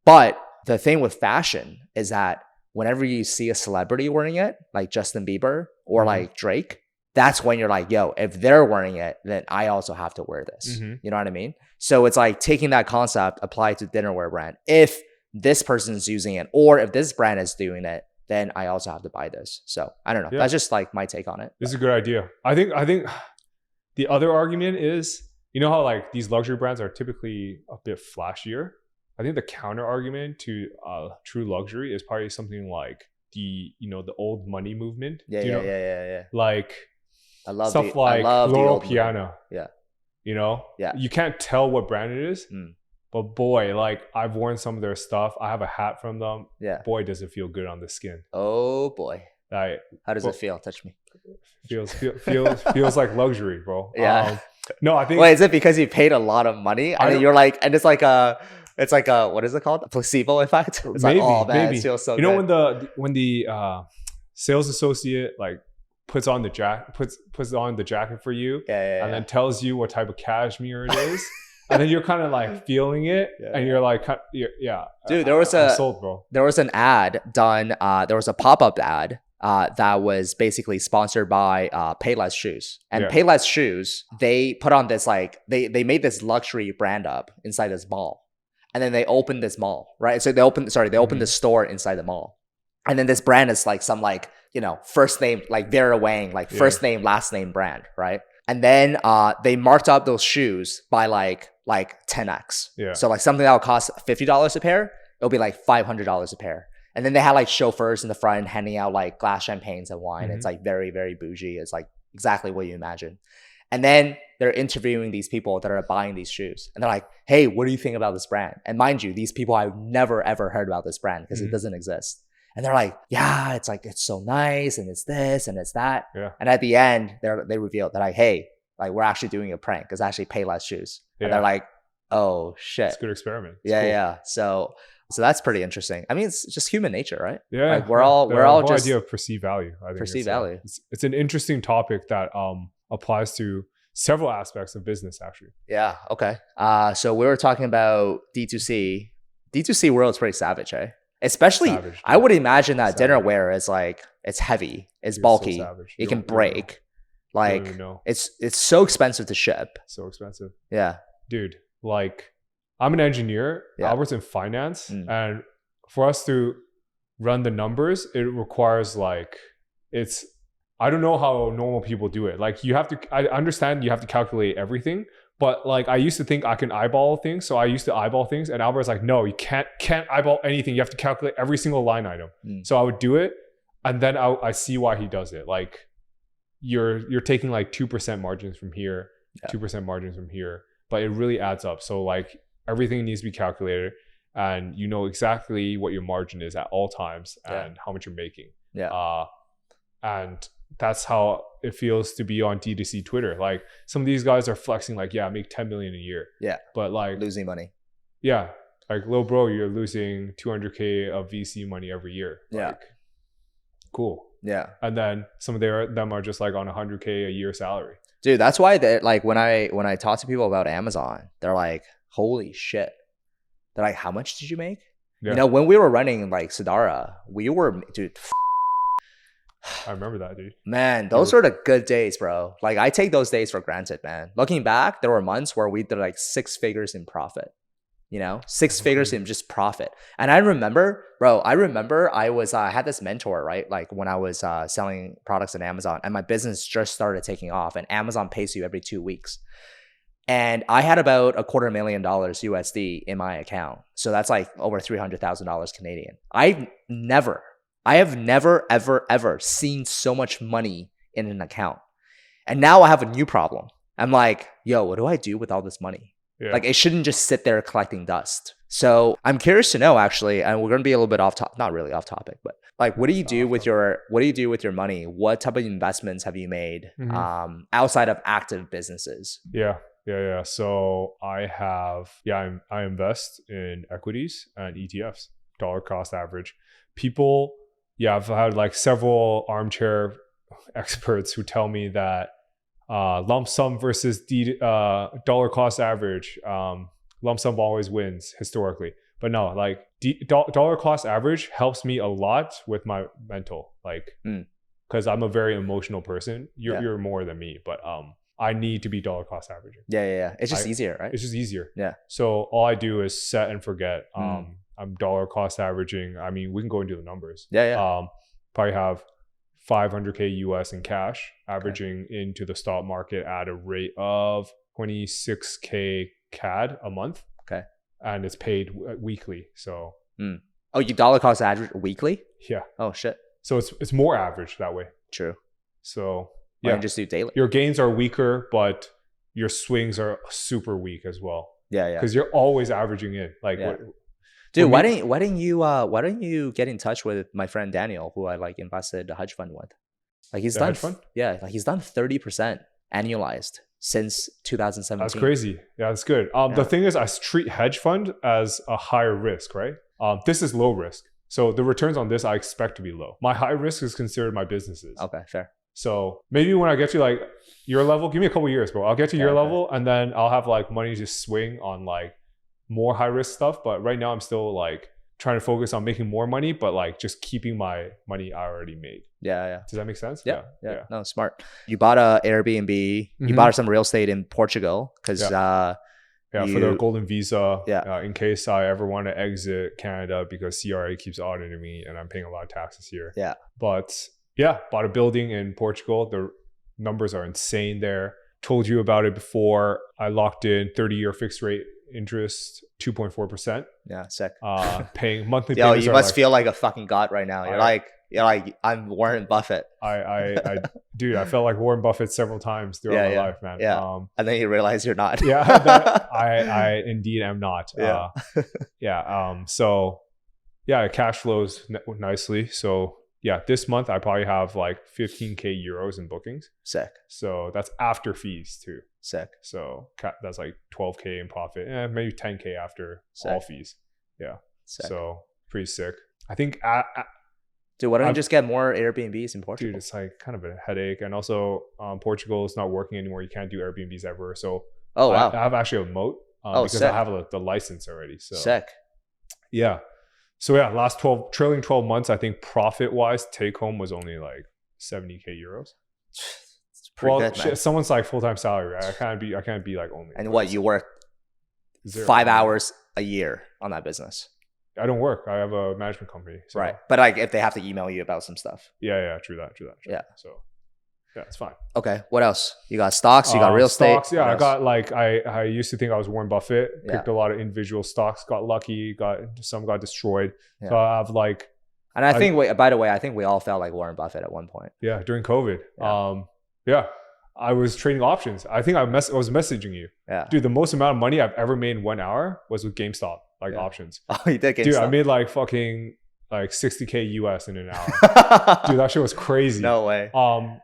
But the thing with fashion is that whenever you see a celebrity wearing it, like Justin Bieber or like Drake, that's when you're like, yo, if they're wearing it, then I also have to wear this. You know what I mean? So it's like taking that concept applied to dinnerware brand. If this person's using it, or if this brand is doing it, then I also have to buy this. So I don't know. Yeah. That's just like my take on it. This is a good idea. I think the other argument is, how like these luxury brands are typically a bit flashier. I think the counter argument to true luxury is probably something like the old money movement. Yeah. Like I love stuff like Loro Piana. Yeah. You can't tell what brand it is. But boy, like I've worn some of their stuff. I have a hat from them. Yeah. Boy, does it feel good on the skin. Oh boy. How does it feel? Touch me. Feels like luxury, bro. Yeah. No, I think. Wait, is it because you paid a lot of money and you're like, and it's like a what is it called? A placebo effect. It's maybe, like, oh man, it feels so good. when the sales associate like puts on the jacket for you, and then tells you what type of cashmere it is. And then you're kind of like feeling it, and you're like, dude, I'm sold, bro. There was an ad done. There was a pop-up ad that was basically sponsored by Payless Shoes. And Yeah. Payless Shoes, they put on this like they made this luxury brand up inside this mall. And then they opened this mall, right? So they opened the store inside the mall. And then this brand is like some like, you know, first name, like Vera Wang, like first name, last name brand, right? And then they marked up those shoes by like 10x. Yeah. So like something that would cost $50 a pair, it'll be like $500 a pair. And then they had like chauffeurs in the front handing out like glass champagnes and wine. It's like very, very bougie. It's like exactly what you imagine. And then they're interviewing these people that are buying these shoes. And they're like, hey, what do you think about this brand? And mind you, these people, I've never, ever heard about this brand because it doesn't exist. And they're like, yeah, it's like, it's so nice. And it's this and it's that. Yeah. And at the end, they revealed, they're like, hey, like we're actually doing a prank. It's actually Payless Shoes. Yeah. And they're like, oh shit. It's a good experiment. It's Yeah, cool. yeah. So that's pretty interesting. I mean, it's just human nature, right? Yeah. Like we're all whole just idea of perceived value. I think perceived value. It's an interesting topic that applies to several aspects of business, actually. Yeah. Okay. So we were talking about D2C. D2C world is pretty savage, eh? Especially, Savage, I would imagine that Savage. dinnerware is like, it's heavy, it's Dude, bulky, so savage. it You can don't even break. know. You Like don't even know. it's so expensive to ship. So expensive. Yeah. Dude, like I'm an engineer, Yeah. Albert's in finance, and for us to run the numbers, it requires like, I don't know how normal people do it. Like I understand you have to calculate everything, but like I used to think I can eyeball things. So I used to eyeball things, and Albert's like, no, you can't eyeball anything. You have to calculate every single line item. So I would do it. And then I see why he does it. Like you're taking like 2% margins from here, 2% margins from here, but it really adds up. So like everything needs to be calculated, and you know exactly what your margin is at all times and how much you're making. Yeah. And that's how it feels to be on D2C Twitter. Like some of these guys are flexing like, yeah, I make 10 million a year. Yeah. But like Losing money. yeah, like little bro, you're losing 200K of VC money every year. Yeah. Like, cool. Yeah. And then some of them are just like on 100K a year salary. Dude, that's why like when I talk to people about Amazon, they're like, holy shit. They're like, how much did you make? Yeah. You know, when we were running like Sdara, dude, I remember that, dude. man, those were the good days, bro. Like I take those days for granted, man. Looking back, there were months where we did like 6 figures in profit. You know, 6 figures in just profit. And I remember, bro, I had this mentor, right? Like when I was selling products on Amazon, and my business just started taking off, and Amazon pays you every 2 weeks. And I had about $250,000 USD in my account. So that's like over $300,000 Canadian. I have never, ever, ever seen so much money in an account. And now I have a new problem. I'm like, yo, what do I do with all this money? Yeah. Like it shouldn't just sit there collecting dust. So I'm curious to know actually, and we're going to be a little bit not really off topic, but like, what do you do with your money? What type of investments have you made outside of active businesses? Yeah. So I invest in equities and ETFs, dollar cost average. I've had like several armchair experts who tell me that lump sum versus dollar cost average, lump sum always wins historically. But no, like dollar cost average helps me a lot with my mental, like, because I'm a very emotional person. You're more than me, but I need to be dollar cost averaging. Yeah. It's just easier, right? It's just easier. Yeah. So all I do is set and forget. I'm dollar cost averaging. I mean, we can go into the numbers. Yeah. Probably have 500K US in cash, averaging into the stock market at a rate of 26K CAD a month. Okay. And it's paid weekly. So. Oh, you dollar cost average weekly? Yeah. Oh shit. So it's more average that way. True. So Why don't you just do daily? Your gains are weaker, but your swings are super weak as well. Yeah. Because you're always averaging in. Like, dude, why don't you get in touch with my friend Daniel, who I like invested a hedge fund with? Like he's done, like he's done 30% annualized since 2017. That's crazy. Yeah, that's good. The thing is, I treat hedge fund as a higher risk, right? This is low risk, so the returns on this I expect to be low. My high risk is considered my businesses. Okay, fair. So maybe when I get to like your level, give me a couple years, bro. I'll get to your level, and then I'll have like money to swing on like more high risk stuff. But right now I'm still like trying to focus on making more money, but like just keeping my money I already made. Yeah. Does that make sense? Yeah. No, smart. You bought a Airbnb. You bought some real estate in Portugal because for the golden visa. In case I ever want to exit Canada because CRA keeps auditing me and I'm paying a lot of taxes here. Yeah. But bought a building in Portugal. The numbers are insane there. Told you about it before. I locked in 30-year fixed rate interest, 2.4%. Yeah, sick. Paying monthly Yo, payments. you must feel like a fucking god right now. You're like I'm Warren Buffett. Dude, I felt like Warren Buffett several times throughout my life, man. Yeah. And then you realize you're not. I indeed am not. So it cash flows nicely. So this month I probably have like 15k euros in bookings. Sick. So that's after fees too. Sick. So that's like 12k in profit, maybe 10k after all fees. Yeah. Sick. So pretty sick. I think. Dude, why don't you just get more Airbnbs in Portugal? Dude, it's like kind of a headache, and also Portugal is not working anymore. You can't do Airbnbs ever. So I have actually a moat because sick. I have the license already. So sick. Yeah. So last trailing 12 months, I think profit wise, take home was only like 70k euros. It's pretty good, man. Someone's like full-time salary, right? I can't be like only. And what, you work 5 hours a year on that business? I don't work. I have a management company. So. Right. But like if they have to email you about some stuff. Yeah. True that. Yeah. So it's fine. Okay. What else? You got stocks, you got real estate. Stocks, yeah. I got like I used to think I was Warren Buffett, picked a lot of individual stocks, got lucky, some got destroyed. Yeah. So I have like, and I think by the way, I think we all felt like Warren Buffett at one point. Yeah, during COVID. Yeah. I was trading options. I think I was messaging you. Yeah. Dude, the most amount of money I've ever made in 1 hour was with GameStop, options. Oh, you did GameStop? Dude, I made like fucking like 60k US in an hour. Dude, that shit was crazy. No way.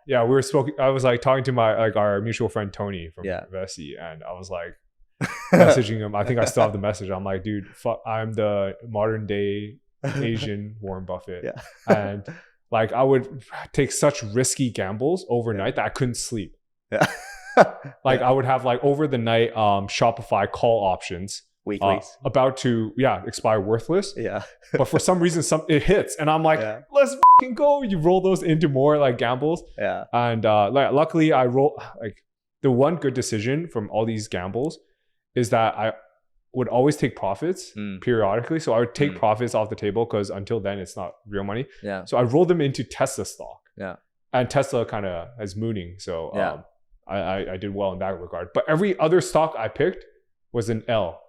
We were spoken. I was like talking to our mutual friend Tony from Vessi, and I was like messaging him. I think I still have the message. I'm like, dude, I'm the modern day Asian Warren Buffett. Yeah. And like I would take such risky gambles overnight that I couldn't sleep. Yeah. I would have like over the night Shopify call options weeklies about to expire worthless. Yeah. But for some reason it hits and I'm like, let's fucking go. You roll those into more like gambles. Yeah. And luckily I roll like the one good decision from all these gambles is that I would always take profits periodically. So I would take profits off the table because until then it's not real money. Yeah. So I rolled them into Tesla stock. Yeah. And Tesla kind of is mooning. So I did well in that regard. But every other stock I picked was an L.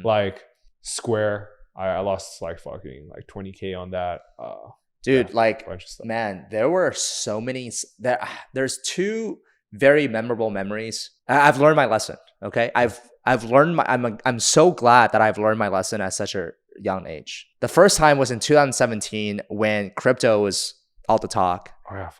Like Square, I lost like fucking like 20k on that. Dude, man, there were so many. There's two very memorable memories. I've learned my lesson. Okay, I've learned I'm so glad that I've learned my lesson at such a young age. The first time was in 2017 when crypto was all the talk.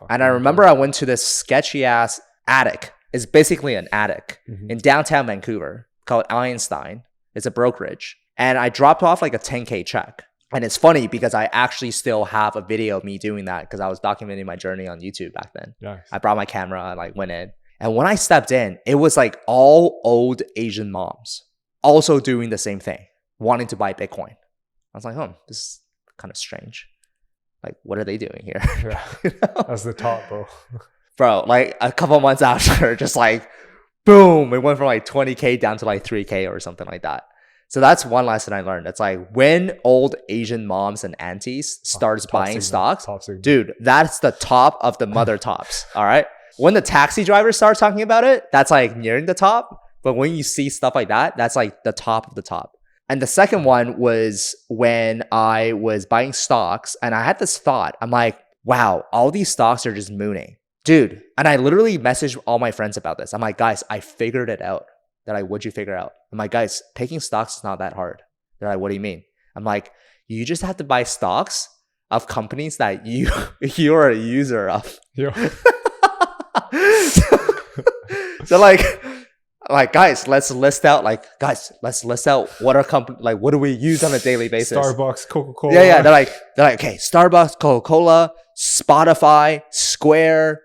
And I remember I went to this sketchy ass attic. It's basically an attic in downtown Vancouver called Einstein. It's a brokerage. And I dropped off like a 10k check. And it's funny because I actually still have a video of me doing that because I was documenting my journey on YouTube back then. Nice. I brought my camera and like went in. And when I stepped in, it was like all old Asian moms also doing the same thing, wanting to buy Bitcoin. I was like, this is kind of strange. Like, what are they doing here? Yeah. You know? That's the top, bro. Bro, like a couple months after, just like, boom, it went from like 20k down to like 3k or something like that. So that's one lesson I learned. It's like when old Asian moms and aunties starts buying stocks, dude, that's the top of the mother tops. All right. When the taxi driver starts talking about it, that's like nearing the top. But when you see stuff like that, that's like the top of the top. And the second one was when I was buying stocks and I had this thought. I'm like, wow, all these stocks are just mooning. Dude. And I literally messaged all my friends about this. I'm like, guys, I figured it out. They're like, what'd you figure out? I'm like, guys, picking stocks is not that hard. They're like, what do you mean? I'm like, you just have to buy stocks of companies that you're a user of. Yeah. So like guys, let's list out what are company, like what do we use on a daily basis? Starbucks, Coca-Cola. Yeah. They're like, okay, Starbucks, Coca-Cola, Spotify, Square,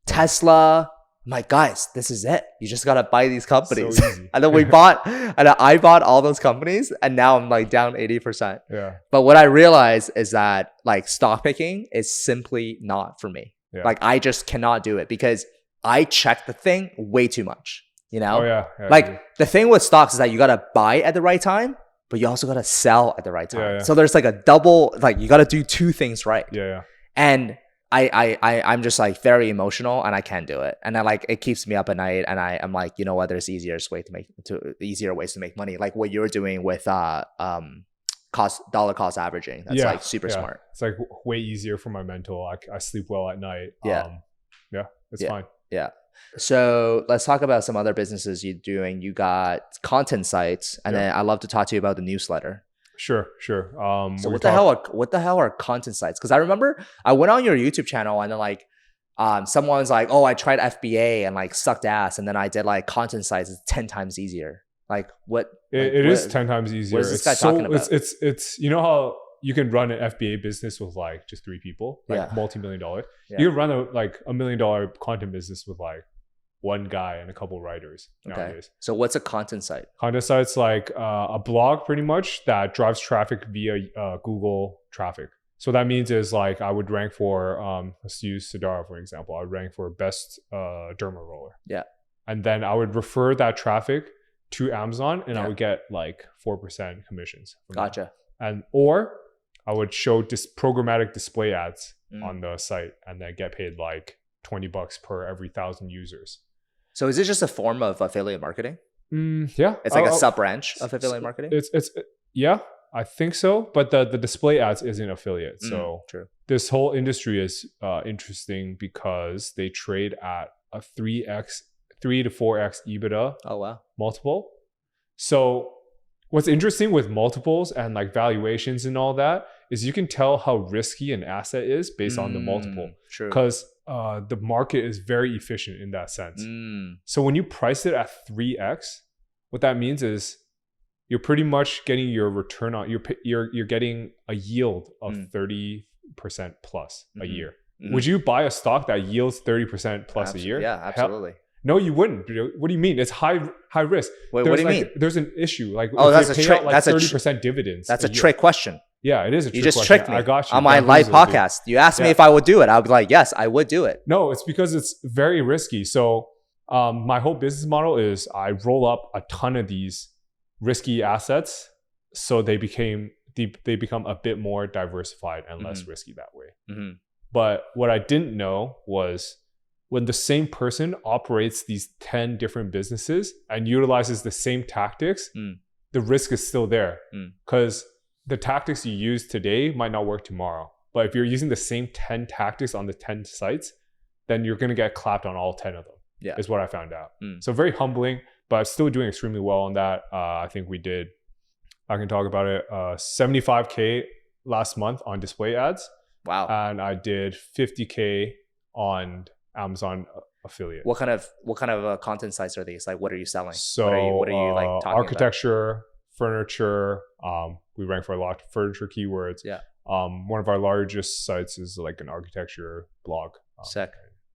Tesla. I'm like, guys, this is it. You just gotta buy these companies. So easy. And then I bought all those companies, and now I'm like down 80%. Yeah. But what I realized is that like stock picking is simply not for me. Yeah. Like I just cannot do it because I check the thing way too much. You know? Oh yeah. Like the thing with stocks is that you gotta buy at the right time, but you also gotta sell at the right time. Yeah. So there's like a double, like you gotta do two things right. Yeah. And I'm just like very emotional and I can't do it. And then like it keeps me up at night and I'm like, you know what, there's easier ways to make money. Like what you're doing with dollar cost averaging. That's like super smart. It's like way easier for my mental. I sleep well at night. Yeah. It's fine. Yeah. So let's talk about some other businesses you're doing. You got content sites, and then I'd love to talk to you about the newsletter. Sure. So what the hell are content sites? Because I remember I went on your YouTube channel and then like someone's like, oh, I tried FBA and like sucked ass, and then I did like content sites. It's 10 times easier. Like what? It is 10 times easier. What is this guy talking about? It's you know how you can run an FBA business with like just 3 people, like multi-million-dollar. Yeah. You can run a $1 million content business with like one guy and a couple writers nowadays. So what's a content site? Content site's like a blog pretty much that drives traffic via Google traffic. So that means is like I would rank for, let's use Sdara for example. I would rank for best derma roller. Yeah. And then I would refer that traffic to Amazon and I would get like 4% commissions. Gotcha. And or I would show programmatic display ads on the site and then get paid like $20 per every 1,000 users. So is it just a form of affiliate marketing? Yeah. It's like a sub branch of affiliate marketing? It's yeah, I think so. But the display ads isn't affiliate. So true. This whole industry is interesting because they trade at a 3 to 4x EBITDA multiple. So what's interesting with multiples and like valuations and all that is you can tell how risky an asset is based on the multiple. True. Because the market is very efficient in that sense. So when you price it at 3x, what that means is you're pretty much getting your return on you're getting a yield of 30% plus a year. Would you buy a stock that yields 30% plus a year? Yeah, absolutely. No, you wouldn't. What do you mean? It's high risk. Wait, what do you mean? There's an issue. Like that's a trick. Like 30% dividends. That's a trick question. Yeah, it is a trick question. You just tricked me. I got you. On my live podcast. You asked me if I would do it. I would be like, yes, I would do it. No, it's because it's very risky. So my whole business model is I roll up a ton of these risky assets so they become a bit more diversified and less risky that way. But what I didn't know was when the same person operates these 10 different businesses and utilizes the same tactics, the risk is still there because the tactics you use today might not work tomorrow. But if you're using the same 10 tactics on the 10 sites, then you're going to get clapped on all 10 of them, is what I found out. So very humbling, but still doing extremely well on that. I think I can talk about it, 75K last month on display ads. Wow. And I did 50K on Amazon affiliate. What kind of content sites are these? Like, what are you selling? So what are you like talking architecture, furniture. We rank for a lot of furniture keywords. Yeah. One of our largest sites is like an architecture blog. Sick.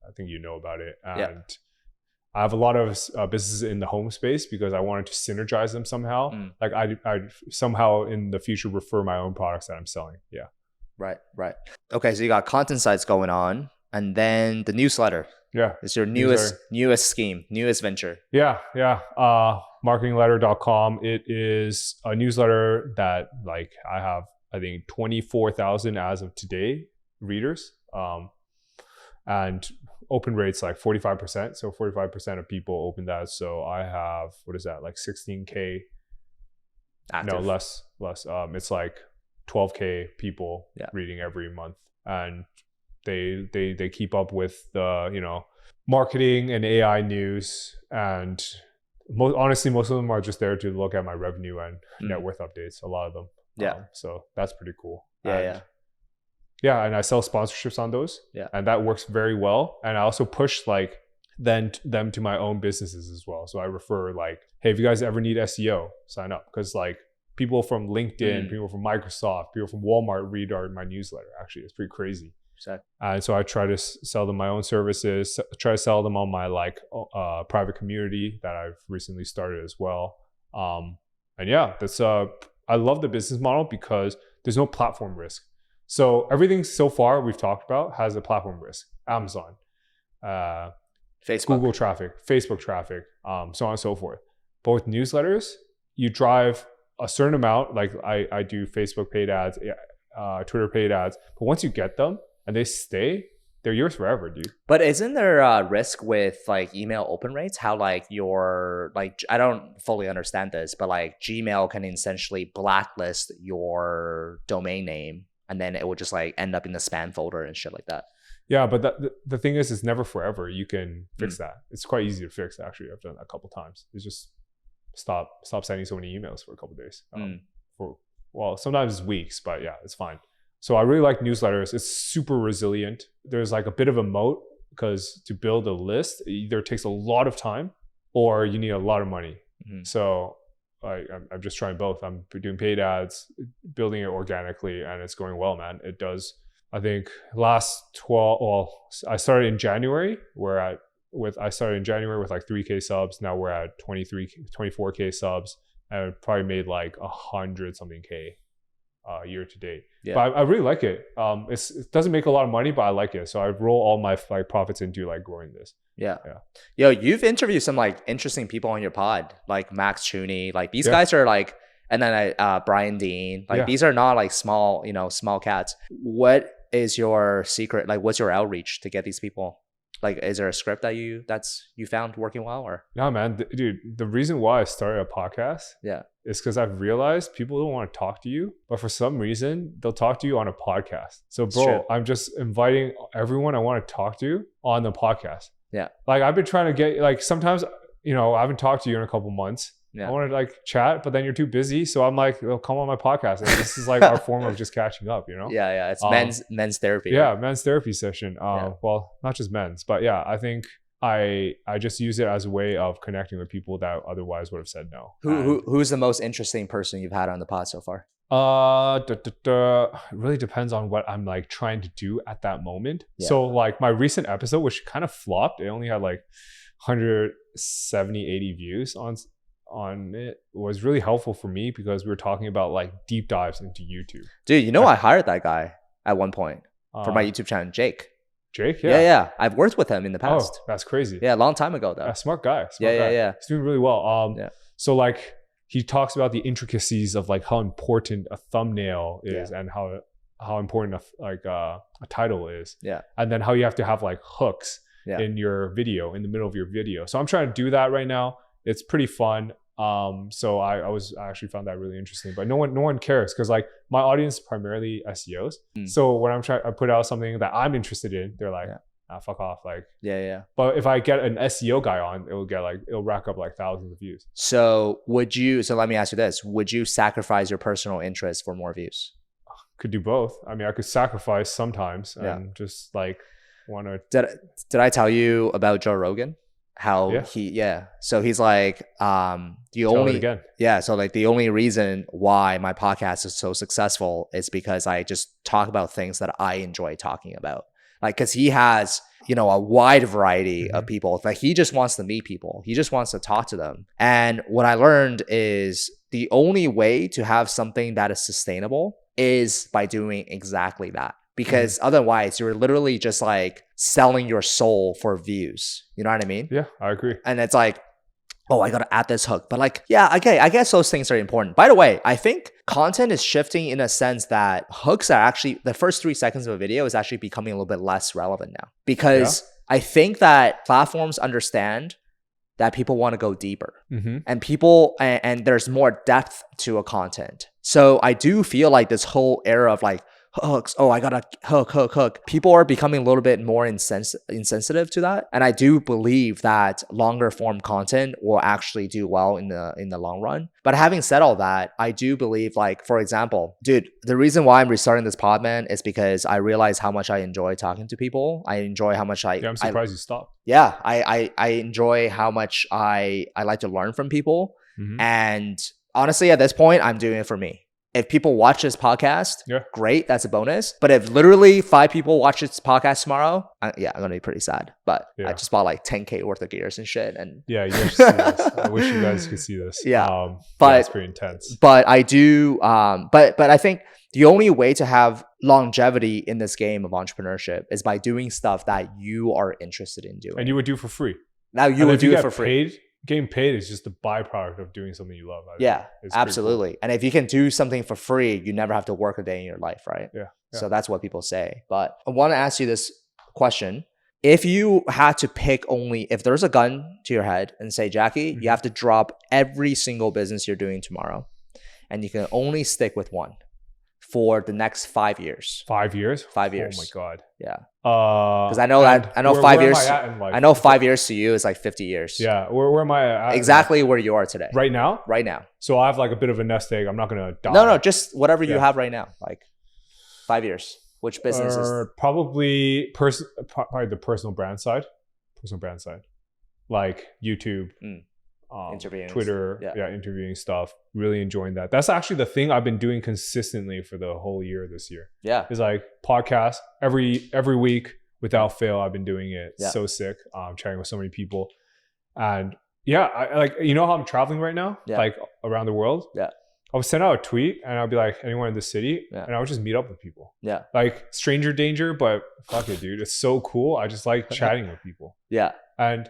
I think you know about it. And I have a lot of businesses in the home space because I wanted to synergize them somehow. Like I somehow in the future refer my own products that I'm selling. Yeah. Right. Okay, so you got content sites going on, and then the newsletter. Yeah. It's your newest scheme, newest venture. Yeah. Marketingletter.com. It is a newsletter that like I have, I think 24,000 as of today readers. And open rates like 45%. So 45% of people open that. So I have, what is that? Like 16K. Active. No, less. It's like 12K people reading every month. And they keep up with the, marketing and AI news. And honestly, most of them are just there to look at my revenue and net worth updates, a lot of them. So that's pretty cool. Yeah, and I sell sponsorships on those. Yeah. And that works very well. And I also push like them to my own businesses as well. So I refer like, hey, if you guys ever need SEO, sign up. Because like people from LinkedIn, people from Microsoft, people from Walmart read my newsletter. Actually, it's pretty crazy. So And so I try to sell them my own services, try to sell them on my like private community that I've recently started as well. And yeah, that's I love the business model because there's no platform risk. So everything so far we've talked about has a platform risk. Amazon, Facebook, Google traffic, Facebook traffic, so on and so forth. But with newsletters, you drive a certain amount. Like I do Facebook paid ads, Twitter paid ads. But once you get them and they stay, they're yours forever, dude. But isn't there a risk with like email open rates? How like your like I don't fully understand this, but like Gmail can essentially blacklist your domain name, and then it will just like end up in the spam folder and shit like that. Yeah, but the thing is, it's never forever. You can fix that. It's quite easy to fix, actually. I've done that a couple times. It's just stop sending so many emails for a couple days. Well, sometimes it's weeks, but yeah, it's fine. So I really like newsletters. It's super resilient. There's like a bit of a moat because to build a list, it either takes a lot of time or you need a lot of money. So I'm just trying both. I'm doing paid ads, building it organically, and it's going well, man. It does. I think I started in January. I started in January with like 3K subs. Now we're at 24K subs, and probably made like 100 something K year to date. Yeah. But I really like it. It doesn't make a lot of money, but I like it. So I roll all my like profits into like growing this. Yeah. Yo, you've interviewed some like interesting people on your pod, like Max Chooney. Like these guys are like, and then Brian Dean. Like these are not like small cats. What is your secret? Like, what's your outreach to get these people? Like, is there a script that you found working well, or? No, man, dude. The reason why I started a podcast, is because I've realized people don't want to talk to you, but for some reason they'll talk to you on a podcast. So, bro, I'm just inviting everyone I want to talk to on the podcast. Yeah, like I've been trying to get like sometimes I haven't talked to you in a couple months. I want to like chat, but then you're too busy. So I'm like, well, come on my podcast. And this is like our form of just catching up, Yeah. It's men's therapy. Yeah, right? Men's therapy session. Well, not just men's, but yeah, I think I just use it as a way of connecting with people that otherwise would have said no. Who's the most interesting person you've had on the pod so far? It really depends on what I'm like trying to do at that moment. Yeah. So like my recent episode, which kind of flopped, it only had like 170, 80 views on it, was really helpful for me because we were talking about like deep dives into YouTube. Dude, I hired that guy at one point for my YouTube channel, Jake. Jake? Yeah. I've worked with him in the past. Oh, that's crazy. Yeah, a long time ago though. Smart guy. Yeah. He's doing really well. So like he talks about the intricacies of like how important a thumbnail is and how important a title is. Yeah. And then how you have to have like hooks in your video, in the middle of your video. So I'm trying to do that right now. It's pretty fun. So I actually found that really interesting, but no one cares because like my audience is primarily SEOs. So when I put out something that I'm interested in, they're like, fuck off. Like, But if I get an SEO guy on, it'll rack up like thousands of views. So let me ask you this. Would you sacrifice your personal interest for more views? Could do both. I mean, I could sacrifice sometimes and just like want to. Did I tell you about Joe Rogan? How so he's like the only reason why my podcast is so successful is because I just talk about things that I enjoy talking about, like because he has a wide variety of people. Like he just wants to meet people, he just wants to talk to them. And what I learned is the only way to have something that is sustainable is by doing exactly that. Because otherwise you're literally just like selling your soul for views. You know what I mean? Yeah, I agree. And it's like, oh, I got to add this hook. But like, yeah, okay, I guess those things are important. By the way, I think content is shifting in a sense that hooks are actually, the first 3 seconds of a video is actually becoming a little bit less relevant now. Because I think that platforms understand that people want to go deeper. And there's more depth to a content. So I do feel like this whole era of like, hooks. Oh, I got a hook. People are becoming a little bit more insensitive to that. And I do believe that longer form content will actually do well in the long run. But having said all that, I do believe, like, for example, dude, the reason why I'm restarting this pod, man, is because I realize how much I enjoy talking to people. I enjoy how much I'm surprised you stopped. Yeah, I enjoy how much I like to learn from people. And honestly, at this point, I'm doing it for me. if people watch this podcast, Yeah. great, that's a bonus. But if literally 5 people watch this podcast tomorrow, I'm gonna be pretty sad. But Yeah. I just bought like 10K worth of gears and shit. And Yeah, you guys should see this. I wish you guys could see this. Yeah. But it's pretty intense. But I do, but I think the only way to have longevity in this game of entrepreneurship is by doing stuff that you are interested in doing. And you would do for free. Now you would do it for free. Getting paid is just the byproduct of doing something you love. Yeah, absolutely. Cool. And if you can do something for free, you never have to work a day in your life, right? Yeah. So that's what people say. But I want to ask you this question. If you had to pick only, if there's a gun to your head and say, Jacky, you have to drop every single business you're doing tomorrow, and you can only stick with one for the next 5 years. 5 years? 5 years. Oh my God. Yeah. Because I know 5 years. I know 5 years to you is like 50 years. Yeah. Where am I at? Exactly where you are today. Right now? Right now. So I have like a bit of a nest egg. I'm not gonna die. No, just whatever you have right now. Like 5 years. Which business is? Probably the personal brand side. Personal brand side. Like YouTube. Interviewing, Twitter, interviewing stuff. Really enjoying that. That's actually the thing I've been doing consistently for the whole year this year. Yeah, it's like podcast every week without fail. I've been doing it. Yeah. So sick. Chatting with so many people, and I like, you know how I'm traveling right now, like around the world. Yeah, I would send out a tweet and I'll be like, anyone in the city, and I would just meet up with people. Yeah, like stranger danger, but fuck it, dude. It's so cool. I just like chatting with people. Yeah, and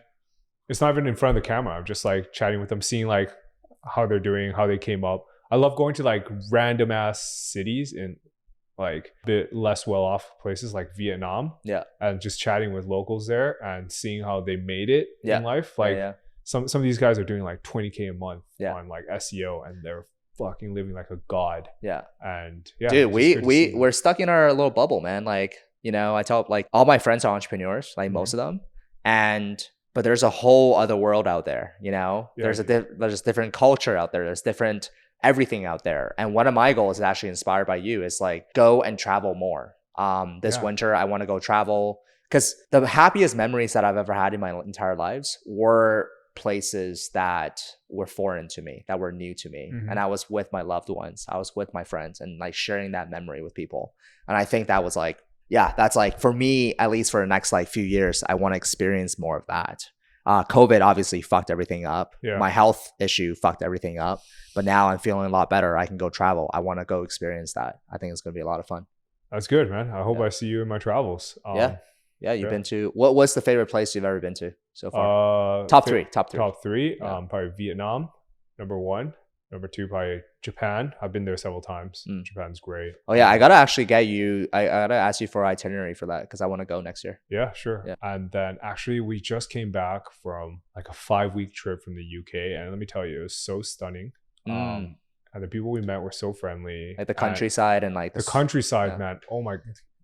it's not even in front of the camera. I'm just like chatting with them, seeing like how they're doing, how they came up. I love going to like random ass cities in like a bit less well-off places like Vietnam. Yeah. And just chatting with locals there and seeing how they made it in life. Like some of these guys are doing like 20K a month on like SEO, and they're fucking living like a god. Yeah. And dude, we're stuck in our little bubble, man. Like, you know, I tell like all my friends are entrepreneurs, like most of them. But there's a whole other world out there, you know. There's different culture out there. There's different everything out there. And one of my goals is actually inspired by you. Is like go and travel more. This winter I want to go travel, because the happiest memories that I've ever had in my entire lives were places that were foreign to me, that were new to me, and I was with my loved ones. I was with my friends and like sharing that memory with people. And I think that was like. Yeah, that's like for me, at least for the next like few years, I want to experience more of that. COVID obviously fucked everything up. Yeah. My health issue fucked everything up. But now I'm feeling a lot better. I can go travel. I want to go experience that. I think it's going to be a lot of fun. That's good, man. I hope I see you in my travels. Yeah, you've been to, what's the favorite place you've ever been to so far? Top three. Probably Vietnam, number 1. Number 2, probably Japan. I've been there several times. Japan's great. Oh yeah, I gotta actually get you. I gotta ask you for an itinerary for that because I want to go next year. Yeah, sure. Yeah. And then actually, we just came back from like a 5-week trip from the UK, and let me tell you, it was so stunning. And the people we met were so friendly. Like the countryside and like the countryside, man. Oh my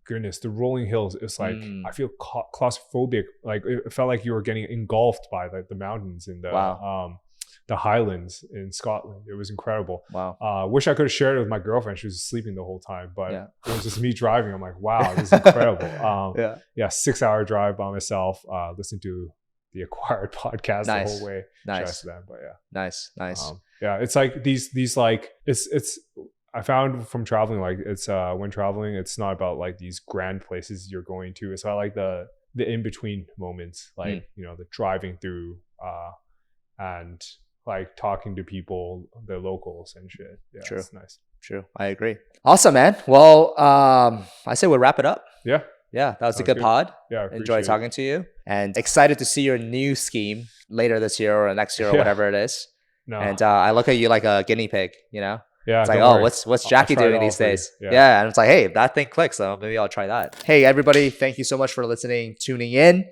goodness, the rolling hills. It's like I feel claustrophobic. Like it felt like you were getting engulfed by like the mountains in the Highlands in Scotland. It was incredible. Wow. Wish I could have shared it with my girlfriend. She was sleeping the whole time, but it was just me driving. I'm like, wow, this is incredible. 6-hour drive by myself. Listen to the Acquired podcast the whole way. Nice. Them, but Nice. It's like these like it's I found from traveling, like it's when traveling, it's not about like these grand places you're going to. It's about like the in-between moments, like you know, the driving through and like talking to people, the locals and shit. Yeah, True. It's nice. True. I agree. Awesome, man. Well, I say we'll wrap it up. Yeah. Yeah, that was a good pod. Yeah, enjoyed talking to you, and excited to see your new scheme later this year or next year or whatever it is. No. And I look at you like a guinea pig, you know? Yeah. It's like, oh, what's Jacky doing these days? Yeah. And it's like, hey, that thing clicks, so maybe I'll try that. Hey, everybody, thank you so much for listening, tuning in.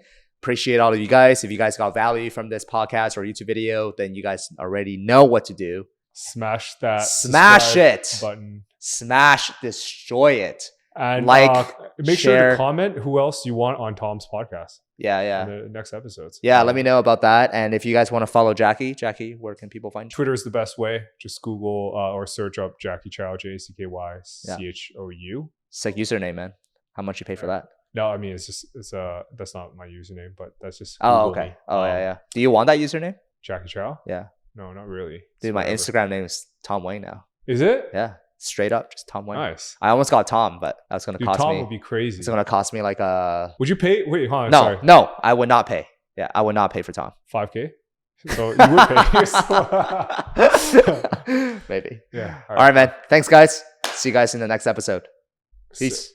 Appreciate all of you guys. If you guys got value from this podcast or YouTube video, then you guys already know what to do. Smash that. Smash it. Button. Smash, destroy it. And like, make share. Sure to comment who else you want on Tom's podcast. Yeah. In the next episodes. Yeah, let me know about that. And if you guys want to follow Jacky, where can people find you? Twitter is the best way. Just Google or search up Jacky Chou, JACKY CHOU. Sick username, man. How much you pay for that? No, I mean it's that's not my username, but that's just Google okay. Me. Oh yeah. Do you want that username? Jacky Chou? Yeah. No, not really. Dude, my Instagram name is Tom Wang now. Is it? Yeah. Straight up, just Tom Wang. Nice. I almost got Tom, but that's gonna Dude, cost Tom me. would be crazy. It's gonna cost me like a. Would you pay? Wait, hold on. No, Sorry. no, I would not pay. Yeah, I would not pay for Tom. 5K. So you would pay. Maybe. Yeah. All right, man. Thanks, guys. See you guys in the next episode. Peace.